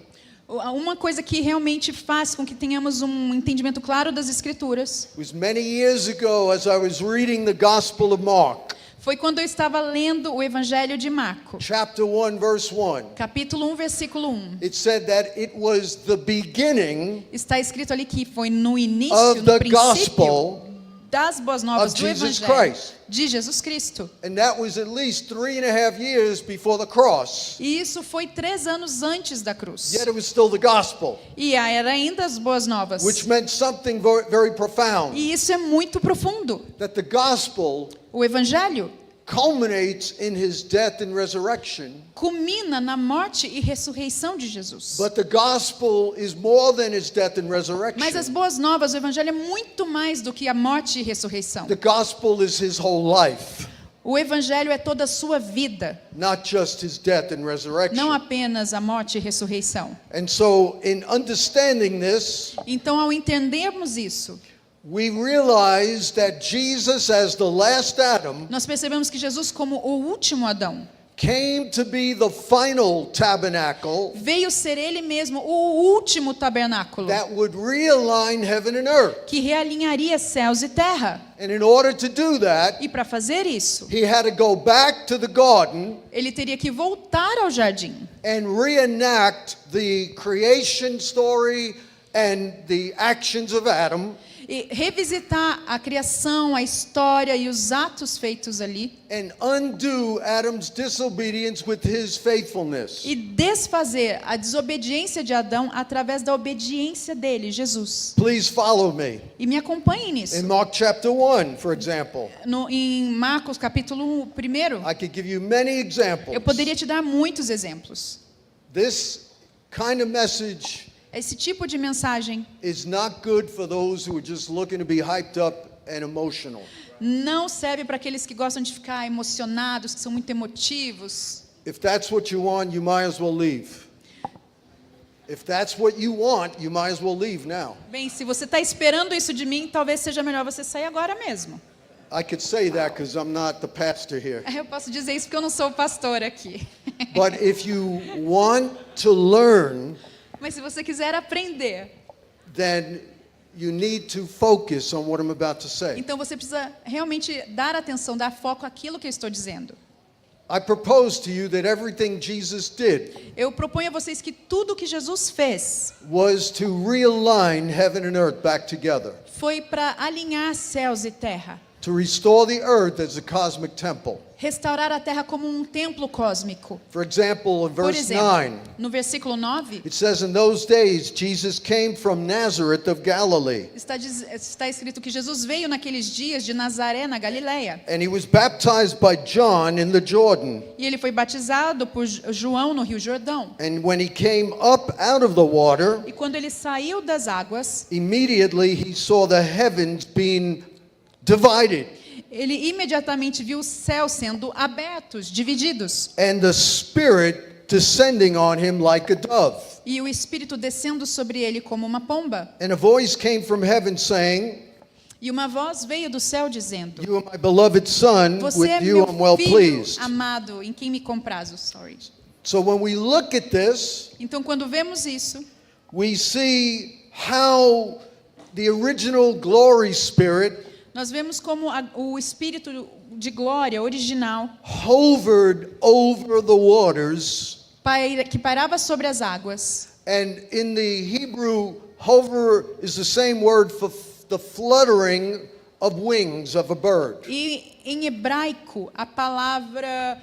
Uma coisa que realmente faz com que tenhamos um entendimento claro das Escrituras was many years ago as I was reading the Gospel of Mark, foi quando eu estava lendo o Evangelho de Marco, chapter 1, verse 1. capítulo 1, versículo 1. It said that it was the beginning Está escrito ali que foi no início, of no the princípio gospel das boas novas of do Jesus Evangelho Christ. de Jesus Cristo. And that was at least 3.5 years before the cross. E isso foi 3 anos antes da cruz. Yet it was still the gospel, E era ainda as boas novas. which meant something very, very profound. E isso é muito profundo. That the gospel O Evangelho culminates in his death and resurrection. culmina na morte e ressurreição de Jesus. But the gospel is more than his death and Mas as resurrection. boas novas, o Evangelho é muito mais do que a morte e ressurreição. The gospel is his whole life, O Evangelho é toda a sua vida, not just his death and não resurrection. apenas a morte e ressurreição. And so, in understanding this, Então, ao entendermos isso, we realize that Jesus, as the last Adam, nós percebemos que Jesus, como o último Adão, came to be the final tabernacle veio ser ele mesmo o último tabernáculo, that would realign heaven and earth. que realinharia céus e terra. And in order to do that, E para fazer isso, he had to go back to the garden ele teria que voltar ao jardim and reenact the creation story and the actions of Adam e revisitar a criação, a história e os atos feitos ali and undo Adam's disobedience with his faithfulness. e desfazer a desobediência de Adão através da obediência dele, Jesus. Please follow me. E me acompanhe nisso. In Mark chapter 1, for example, Em Marcos capítulo 1, I could give you many examples. eu poderia te dar muitos exemplos. This kind of message Esse tipo de mensagem is not good for those who are just looking to be hyped up and emotional. não serve para aqueles que gostam de ficar emocionados, que são muito emotivos. If that's what you want, you might as well leave. If that's what you want, you might as well leave now. Bem, se você está esperando isso de mim, talvez seja melhor você sair agora mesmo. I could say that because I'm not the pastor here. Eu posso dizer isso porque eu não sou o pastor aqui. But if you want to learn, Mas se você quiser aprender, then you need to focus on what I'm about to say. então você precisa realmente dar atenção, dar foco àquilo que eu estou dizendo. I propose to you that everything Jesus did Eu proponho a vocês que tudo que Jesus fez was to realign heaven and earth back together, foi para alinhar céus e terra, to restore the earth as a cosmic temple. restaurar a terra como um templo cósmico. For example, in Por verse exemplo, 9, no versículo 9, it says, "In those days Jesus came from Nazareth of Galilee, está escrito que Jesus veio naqueles dias de Nazaré, na Galileia. and he was baptized by John in the Jordan. E ele foi batizado por João no Rio Jordão. And when he came up out of the water, E quando ele saiu das águas, immediately he saw the heavens being divided, ele imediatamente viu os céus sendo abertos, divididos, and the Spirit descending on him like a dove. e o Espírito descendo sobre ele como uma pomba. And a voice came from heaven saying, E uma voz veio do céu dizendo: You are my beloved Son, Você é with you meu I'm well filho pleased. amado, em quem me comprazo. Sorry. So when we look at this, Então, quando vemos isso, we see how the original glory spirit nós vemos como o Espírito de glória original, hovered over the waters, que pairava sobre as águas. and in the Hebrew, hover is the same word for the fluttering of wings of a bird. E em hebraico, a palavra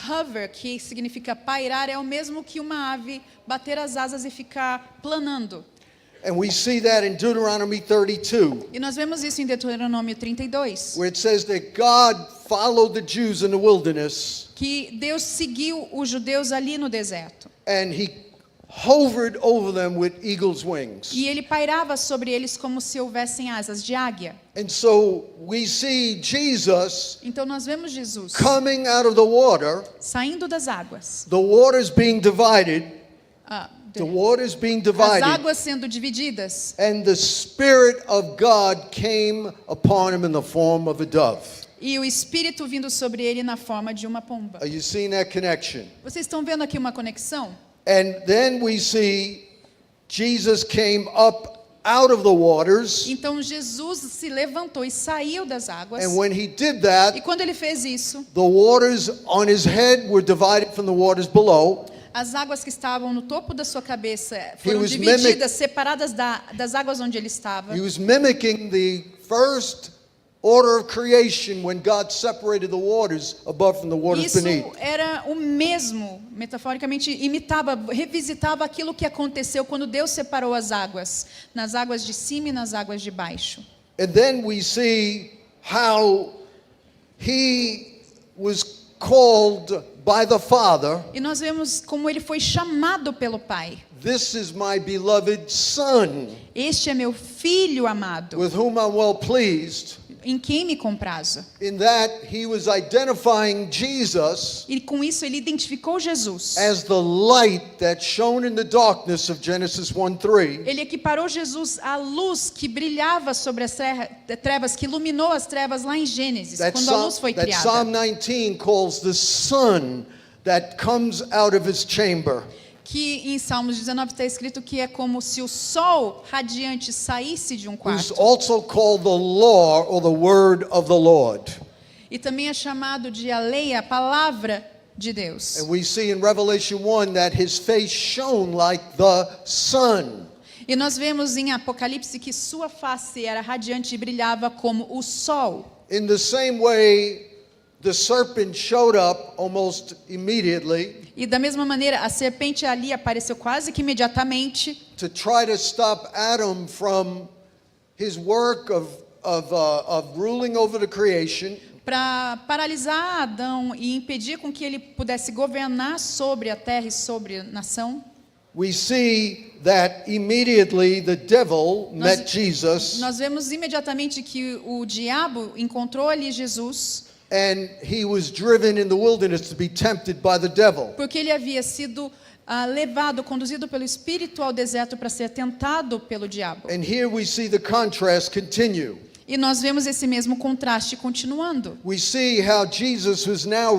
hover, que significa pairar, é o mesmo que uma ave bater as asas e ficar planando. And we see that in Deuteronomy 32, E nós vemos isso em Deuteronômio 32, where it says that God followed the Jews in the wilderness, que Deus seguiu os judeus ali no deserto. and he hovered over them with eagle's wings. E ele pairava sobre eles como se houvessem asas de águia. And so we see Jesus Então nós vemos Jesus coming out of the water, saindo das águas. the waters being divided, the waters being As divided, águas sendo divididas. and the Spirit of God came upon him in the form of a dove. E o Espírito vindo sobre ele na forma de uma pomba. Are you seeing that connection? Vocês estão vendo aqui uma conexão? And then we see Jesus came up out of the waters, Então Jesus se levantou e saiu das águas. and when he did E that, quando ele fez isso, the waters on his head were divided from the waters below. as águas que estavam no topo da sua cabeça foram was divididas, separadas das águas onde ele estava. He was mimicking the first order of creation when God separated the waters above from the waters Isso beneath. era o mesmo, metaforicamente, imitava, revisitava aquilo que aconteceu quando Deus separou as águas, nas águas de cima e nas águas de baixo. And then we see how he was called by the Father, E nós vemos como ele foi chamado pelo Pai. "This is my beloved Son, Este é meu filho amado, with whom I'm well pleased." em quem me comprazo. In that he was identifying Jesus E com isso ele identificou Jesus. as the light that shone in the darkness of Genesis 1:3. Ele equiparou Jesus à luz que brilhava sobre as trevas, que iluminou as trevas lá em Gênesis, quando a luz foi That Psalm criada. 19 calls the sun that comes out of his chamber. Que em Salmos 19 está escrito que é como se o sol radiante saísse de um Who's quarto. also called the law or the word of the Lord. E também é chamado de a lei, a palavra de Deus. And we see in Revelation 1 that his face shone like the sun. E nós vemos em Apocalipse que sua face era radiante e brilhava como o sol. In the same way, the serpent showed up almost immediately E da mesma maneira, a serpente ali apareceu quase que imediatamente to try to stop Adam from his work of ruling over the creation. para paralisar Adão e impedir com que ele pudesse governar sobre a terra e sobre a nação. We see that immediately the devil met Jesus, Nós vemos imediatamente que o diabo encontrou ali Jesus, and he was driven in the wilderness to be tempted by the devil. porque ele havia sido levado, conduzido pelo Espírito ao deserto para ser tentado pelo diabo. And here we see the contrast continue. E nós vemos esse mesmo contraste continuando. We see how Jesus was now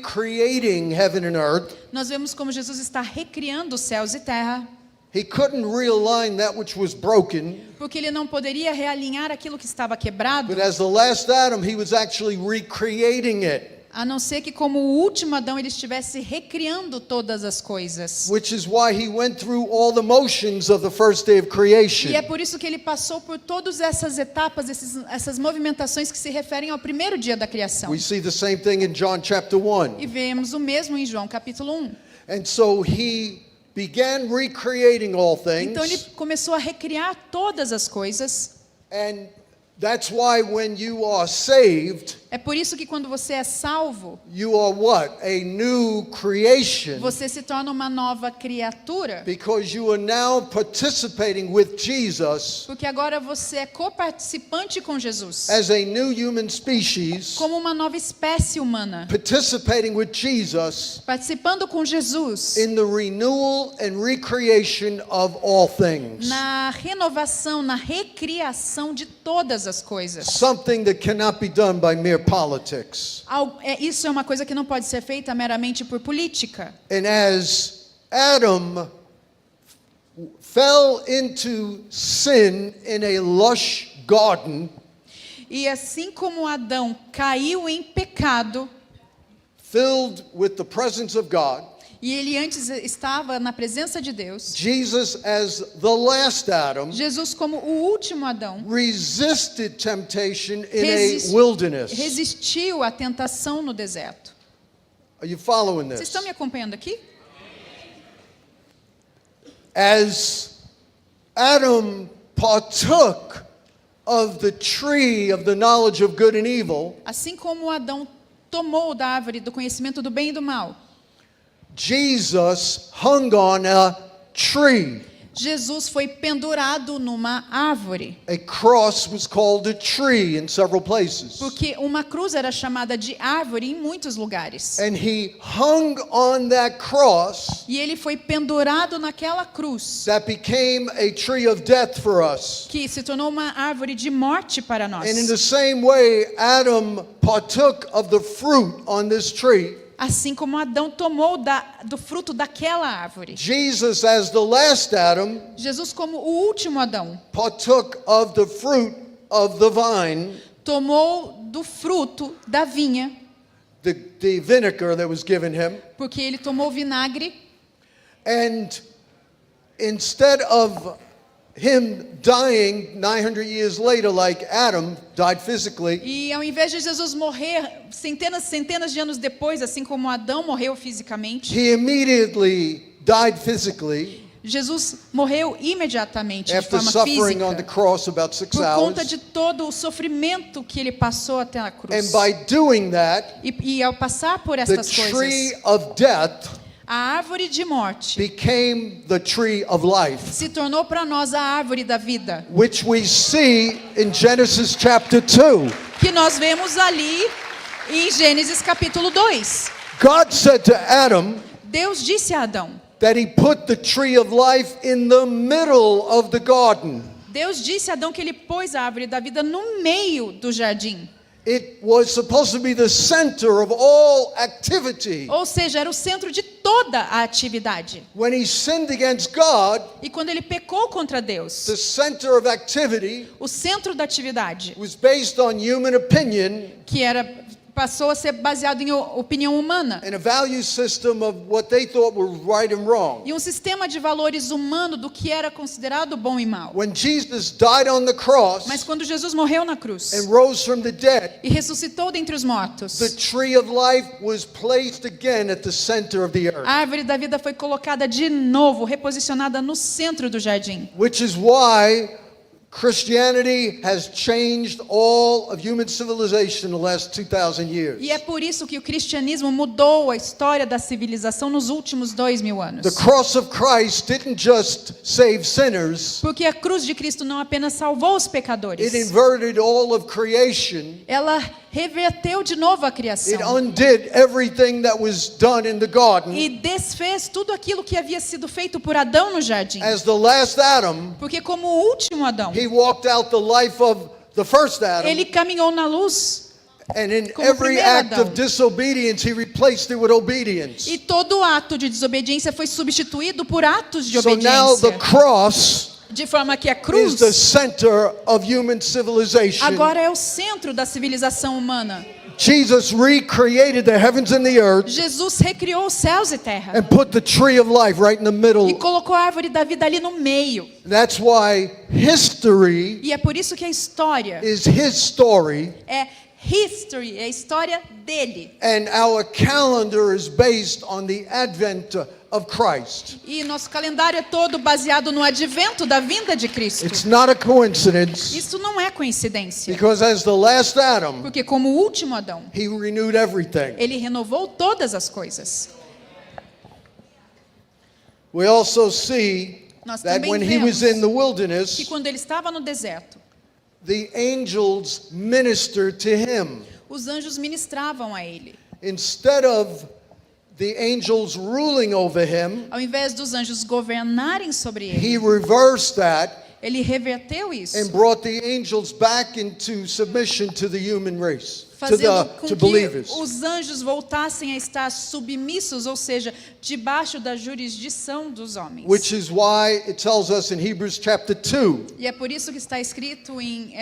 recreating heaven and earth. Nós vemos como Jesus está recriando os céus e terra, He couldn't realign that which was broken, porque ele não poderia realinhar aquilo que estava quebrado, but as the last Adam, he was actually recreating it. a não ser que como o último Adão ele estivesse recriando todas as coisas. Which is why he went through all the motions of the first day of creation. E é por isso que ele passou por todas essas etapas, essas movimentações que se referem ao primeiro dia da criação. We see the same thing in John chapter 1. E vemos o mesmo em João capítulo 1. And so he began recreating all Então ele things. começou a recriar todas as coisas. And that's why when you are saved, É por isso que quando você é salvo, you are what? A new creation. você se torna uma nova criatura. Because you are now participating with Jesus Porque agora você é coparticipante com Jesus. as a new human species, Como uma nova espécie humana. participating with Jesus Participando com Jesus in the renewal and recreation of all things. na renovação, na recriação de todas as coisas. Something that cannot be done by mere politics. Isso é uma coisa que não pode ser feita meramente por política. And as Adam fell into sin in a lush garden, E assim como Adão caiu em pecado, filled with the presence of God, e ele antes estava na presença de Deus, Jesus, as the last Adam, Jesus, como o último Adão, resisted temptation in a wilderness. resistiu à tentação no deserto. Are you following Vocês this? estão me acompanhando aqui? As Adam partook of the tree of the knowledge of good and evil, Assim como Adão tomou da árvore do conhecimento do bem e do mal, Jesus hung on a tree. Jesus foi pendurado numa árvore. A cross was called a tree in several places. Porque uma cruz era chamada de árvore em muitos lugares. And he hung on that cross E ele foi pendurado naquela cruz, that became a tree of death for us. que se tornou uma árvore de morte para nós. And in the same way, Adam partook of the fruit on this tree. Assim como Adão tomou do fruto daquela árvore. Jesus, as the last Adam, Jesus, como o último Adão, partook of the fruit of the vine, tomou do fruto da vinha, the vinegar that was given him, porque ele tomou vinagre. and instead of him dying 900 years later like Adam died physically, E ao invés de Jesus morrer centenas de anos depois, assim como Adão morreu fisicamente, he immediately died physically Jesus morreu imediatamente de after forma suffering on the física, cross about 6 por conta hours. de todo o sofrimento que ele passou até a And cruz. by doing that, E ao passar por the estas tree coisas, of death A árvore de morte became the tree of life, se tornou para nós a árvore da vida, which we see in Genesis chapter 2. que nós vemos ali em Gênesis capítulo 2. God said to Adam Deus disse a Adão, that he put the tree of life in the middle of the garden. Deus disse a Adão que ele pôs a árvore da vida no meio do jardim. It was supposed to be the center of all activity. Ou seja, era o centro de toda a atividade. When he sinned against God, E quando ele pecou contra Deus, the center of activity o centro da atividade, was based on human opinion que passou a ser baseado em opinião humana, and a value system of what they thought were right and wrong. e um sistema de valores humano do que era considerado bom e mal. When Jesus died on the cross Mas quando Jesus morreu na cruz and rose from the dead, e ressuscitou dentre os mortos, the tree of life was placed again at the center of the earth. a árvore da vida foi colocada de novo, reposicionada no centro do jardim. Which is why Christianity has changed all of human civilization in the last 2,000 years. E é por isso que o cristianismo mudou a história da civilização nos últimos 2000 anos. The cross of Christ didn't just save sinners, Porque a cruz de Cristo não apenas salvou os pecadores, it inverted all of creation. ela reverteu de novo a It criação undid everything that was done in the garden. e desfez tudo aquilo que havia sido feito por Adão no jardim. As the last Adam, Porque como o último Adão, he walked out the life of the first Adam, ele caminhou na luz, and in como o every primeiro act Adão. of disobedience, he replaced it with obedience. e todo ato de desobediência foi substituído por atos de So now the obediência. cross De forma que a is cruz the center of human civilization. agora é o centro da civilização humana. Jesus recreated the heavens and the earth Jesus recriou os céus e terra and put the tree of life right in the e middle. colocou a árvore da vida ali no meio. That's why history E é por isso que a história is his story, é history, é a história dele. and our calendar is based on the advent of Christ. E nosso calendário é todo baseado no advento da vinda de Cristo. It's not a coincidence, Isso não é coincidência, because as the last Adam, porque como o último Adão, he renewed everything. ele renovou todas as coisas. We also see Nós that também when he was vemos in the que wilderness, quando ele estava no deserto, the angels ministered to him. os anjos ministravam a ele. Instead of the angels ruling over him, Ao invés dos anjos governarem sobre ele, he reversed that ele reverteu isso, and brought the angels back into submission to the human race, fazendo to com que believers. os anjos voltassem a estar submissos, ou seja, debaixo da jurisdição dos homens. Which is why it tells us in Hebrews chapter 2, E é por isso que está escrito em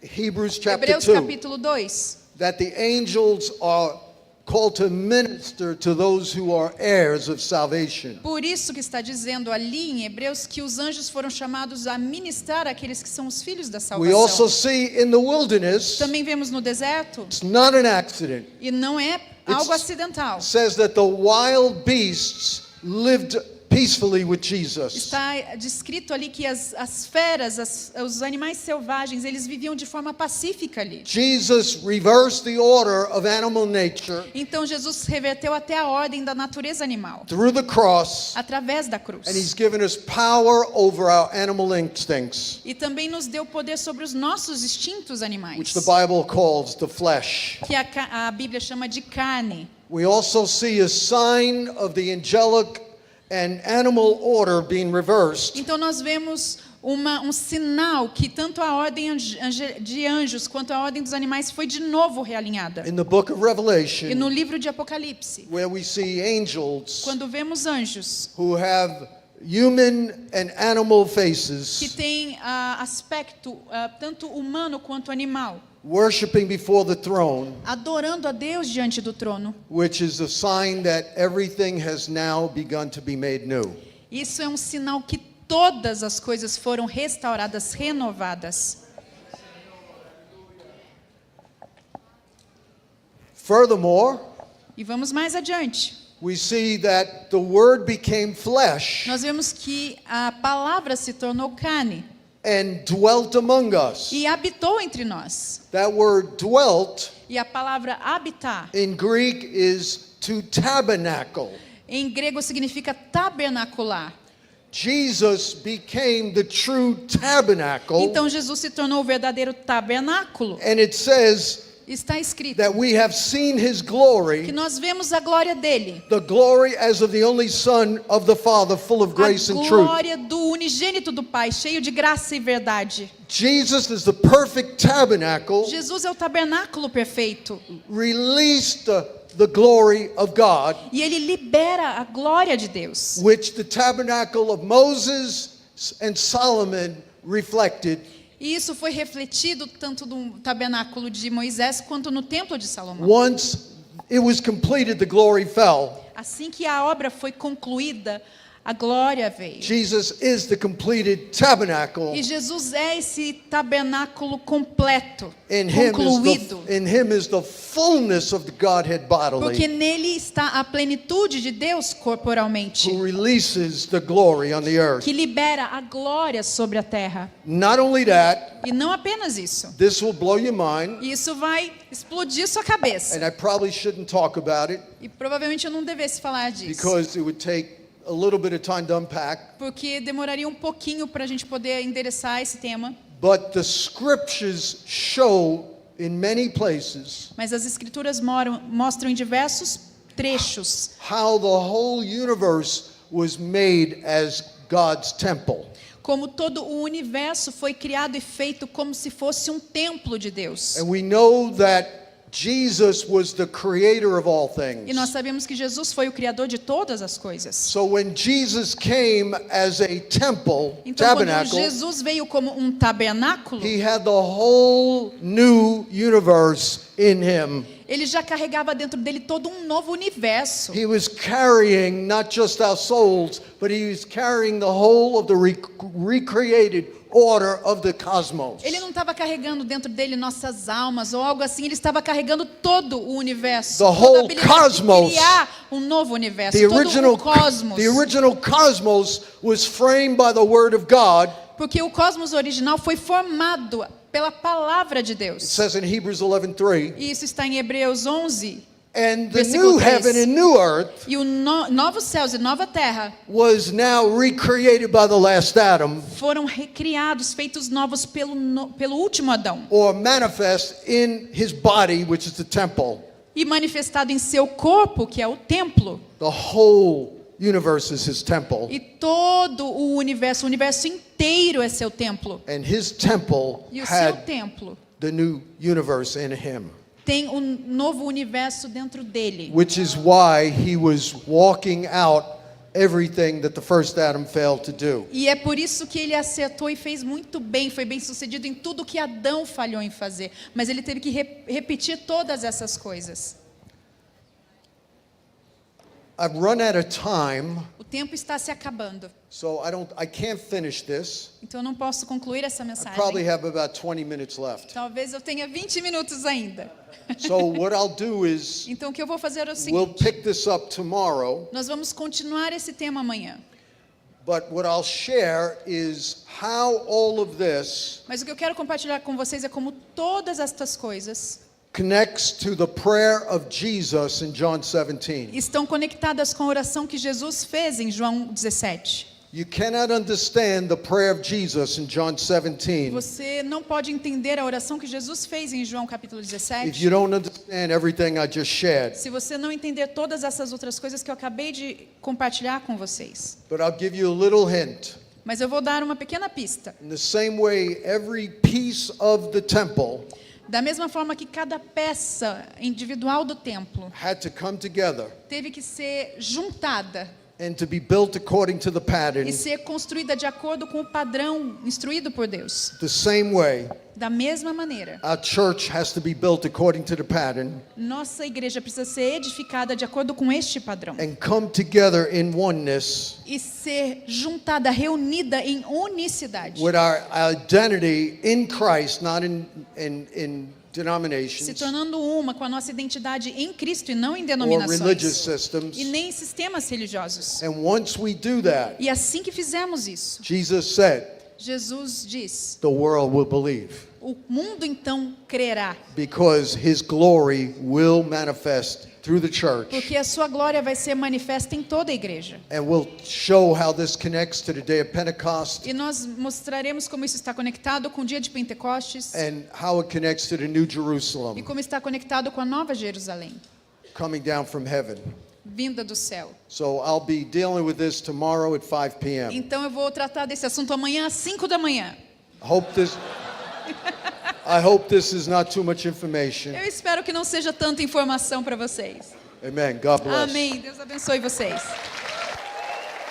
Hebrews chapter Hebreus 2, capítulo 2, that the angels are called to minister to those who are heirs of salvation. por isso que está dizendo ali em Hebreus que os anjos foram chamados a ministrar àqueles que são os filhos da We also salvação. see in the wilderness, Também vemos no deserto, it's not an accident. e não é algo acidental. It says that the wild beasts lived peacefully with Jesus. Está descrito ali que as feras, os animais selvagens, eles viviam de forma pacífica ali. Jesus reversed the order of animal nature Então Jesus reverteu até a ordem da natureza animal, through the cross, através da cruz. and he's given us power over our animal instincts, E também nos deu poder sobre os nossos instintos animais, which the Bible calls the flesh. que a Bíblia chama de carne. We also see a sign of the angelic and animal order being reversed Então nós vemos um sinal que tanto a ordem de anjos quanto a ordem dos animais foi de novo realinhada. in the book of E no Revelation, livro de Apocalipse, where we see angels quando vemos anjos who have human and animal que faces têm aspecto tanto humano quanto animal, worshiping before the throne, adorando a Deus diante do trono. which is a sign that everything has now begun to be made new. Isso é um sinal que todas as coisas foram restauradas, renovadas. Furthermore, E vamos mais adiante. we see that the Word became flesh Nós vemos que a palavra se tornou carne and dwelt among us. e habitou entre nós. That word dwelt E a palavra habitar in Greek is to tabernacle. em grego significa tabernacular. Jesus became the true tabernacle. Então Jesus se tornou o verdadeiro tabernáculo. And it says Está escrito that we have seen his que glory, nós vemos a glória dele. the glory as of the only Son of the Father, full of grace A and truth. glória do unigênito do Pai, cheio de graça e verdade. Jesus is the perfect tabernacle, Jesus é o tabernáculo perfeito. released the glory of God, E ele libera a glória de Deus. which the tabernacle of Moses and Solomon reflected. E isso foi refletido tanto no tabernáculo de Moisés quanto no templo de Salomão. Once it was completed, the glory fell. Assim que a obra foi concluída, a glória veio. Jesus is the completed tabernacle. E Jesus é esse tabernáculo completo, concluído. In him is the fullness of the Godhead Porque bodily, nele está a plenitude de Deus corporalmente, who releases the glory on the earth. que libera a glória sobre a terra. Not only that, E não apenas isso. this will blow your mind, Isso vai explodir sua cabeça. and I probably shouldn't talk about it E provavelmente eu não devesse falar disso. because it would take a little bit of time to unpack. Porque demoraria um pouquinho para a gente poder endereçar esse tema. But the scriptures show in many places Mas as escrituras mostram em diversos trechos how the whole universe was made as God's temple. como todo o universo foi criado e feito como se fosse um templo de Deus. And we know that Jesus was the creator of all E nós things. sabemos que Jesus foi o criador de todas as coisas. So when Jesus came as a temple, Então, quando tabernacle, Jesus veio como um tabernáculo, he had the whole new universe in him. ele já carregava dentro dele todo um novo universo. He was carrying not just our souls, but he was carrying the whole of the recreated order of the cosmos. Ele não estava carregando dentro dele nossas almas ou algo assim, ele estava carregando todo o universo. The toda a whole habilidade cosmos. de criar um novo universo, The todo o cosmos. original cosmos was framed by the word of God. Porque o cosmos original foi formado pela palavra de It Deus. says in Hebrews 11:3, E isso está em Hebreus 11. and the Versículo new 3. heaven and new earth E o novos céus e nova terra was now recreated by the last Adam, foram recriados, feitos novos pelo último Adão. or manifest in his body, which is the temple. E manifestado em seu corpo, que é o templo. The whole universe is his temple, E todo o universo inteiro é seu templo. and his temple E o seu had templo the new universe in him, tem um novo universo dentro dele. which is why he was walking out everything that the first Adam failed to do. E é por isso que ele acertou e fez muito bem, foi bem sucedido em tudo que Adão falhou em fazer. Mas ele teve que repetir todas essas coisas. I've run out of time, O tempo está se acabando. so I can't finish this. Então eu não posso concluir essa I mensagem. probably have about 20 minutes left. Talvez eu tenha 20 minutos ainda. So what I'll do is Então o que eu vou fazer é o we'll seguinte. pick this up tomorrow, Nós vamos continuar esse tema amanhã. but what I'll share is how all of this Mas o que eu quero compartilhar com vocês é como todas estas coisas connects to the prayer of Jesus in John 17. estão conectadas com a oração que Jesus fez em João 17. You cannot understand the prayer of Jesus in John 17 Você não pode entender a oração que Jesus fez em João capítulo if 17 you don't understand everything I just shared. se você não entender todas essas outras coisas que eu acabei de compartilhar com vocês. But I'll give you a little hint. Mas eu vou dar uma pequena pista. In the same way, every piece of the temple Da mesma forma que cada peça individual do templo had to come together teve que ser juntada and to be built according to the pattern, e ser construída de acordo com o padrão instruído por Deus. the same way, Da mesma maneira, our church has to be built according to the pattern nossa igreja precisa ser edificada de acordo com este padrão and come together in oneness e ser juntada, reunida em unicidade, with our identity in Christ, not in se denominations tornando uma com a nossa identidade em Cristo e não em or religious denominações systems. e nem em sistemas religiosos. And once we do that, E assim que fizermos isso, Jesus said, Jesus diz: the world will believe. o mundo então crerá, because his glory will manifest through the church porque a sua glória vai ser manifesta em toda a igreja. and will show how this connects to the day of Pentecost E nós mostraremos como isso está conectado com o dia de Pentecostes and how it connects to the New e Jerusalem como está conectado com a nova Jerusalém, coming down from heaven. vinda do céu. So I'll be dealing with this tomorrow at 5 p.m. Então eu vou tratar desse assunto amanhã às 5 da manhã. I hope this is not too much information. Eu espero que não seja tanta informação para vocês. Amen. God bless. Amém. Deus abençoe vocês.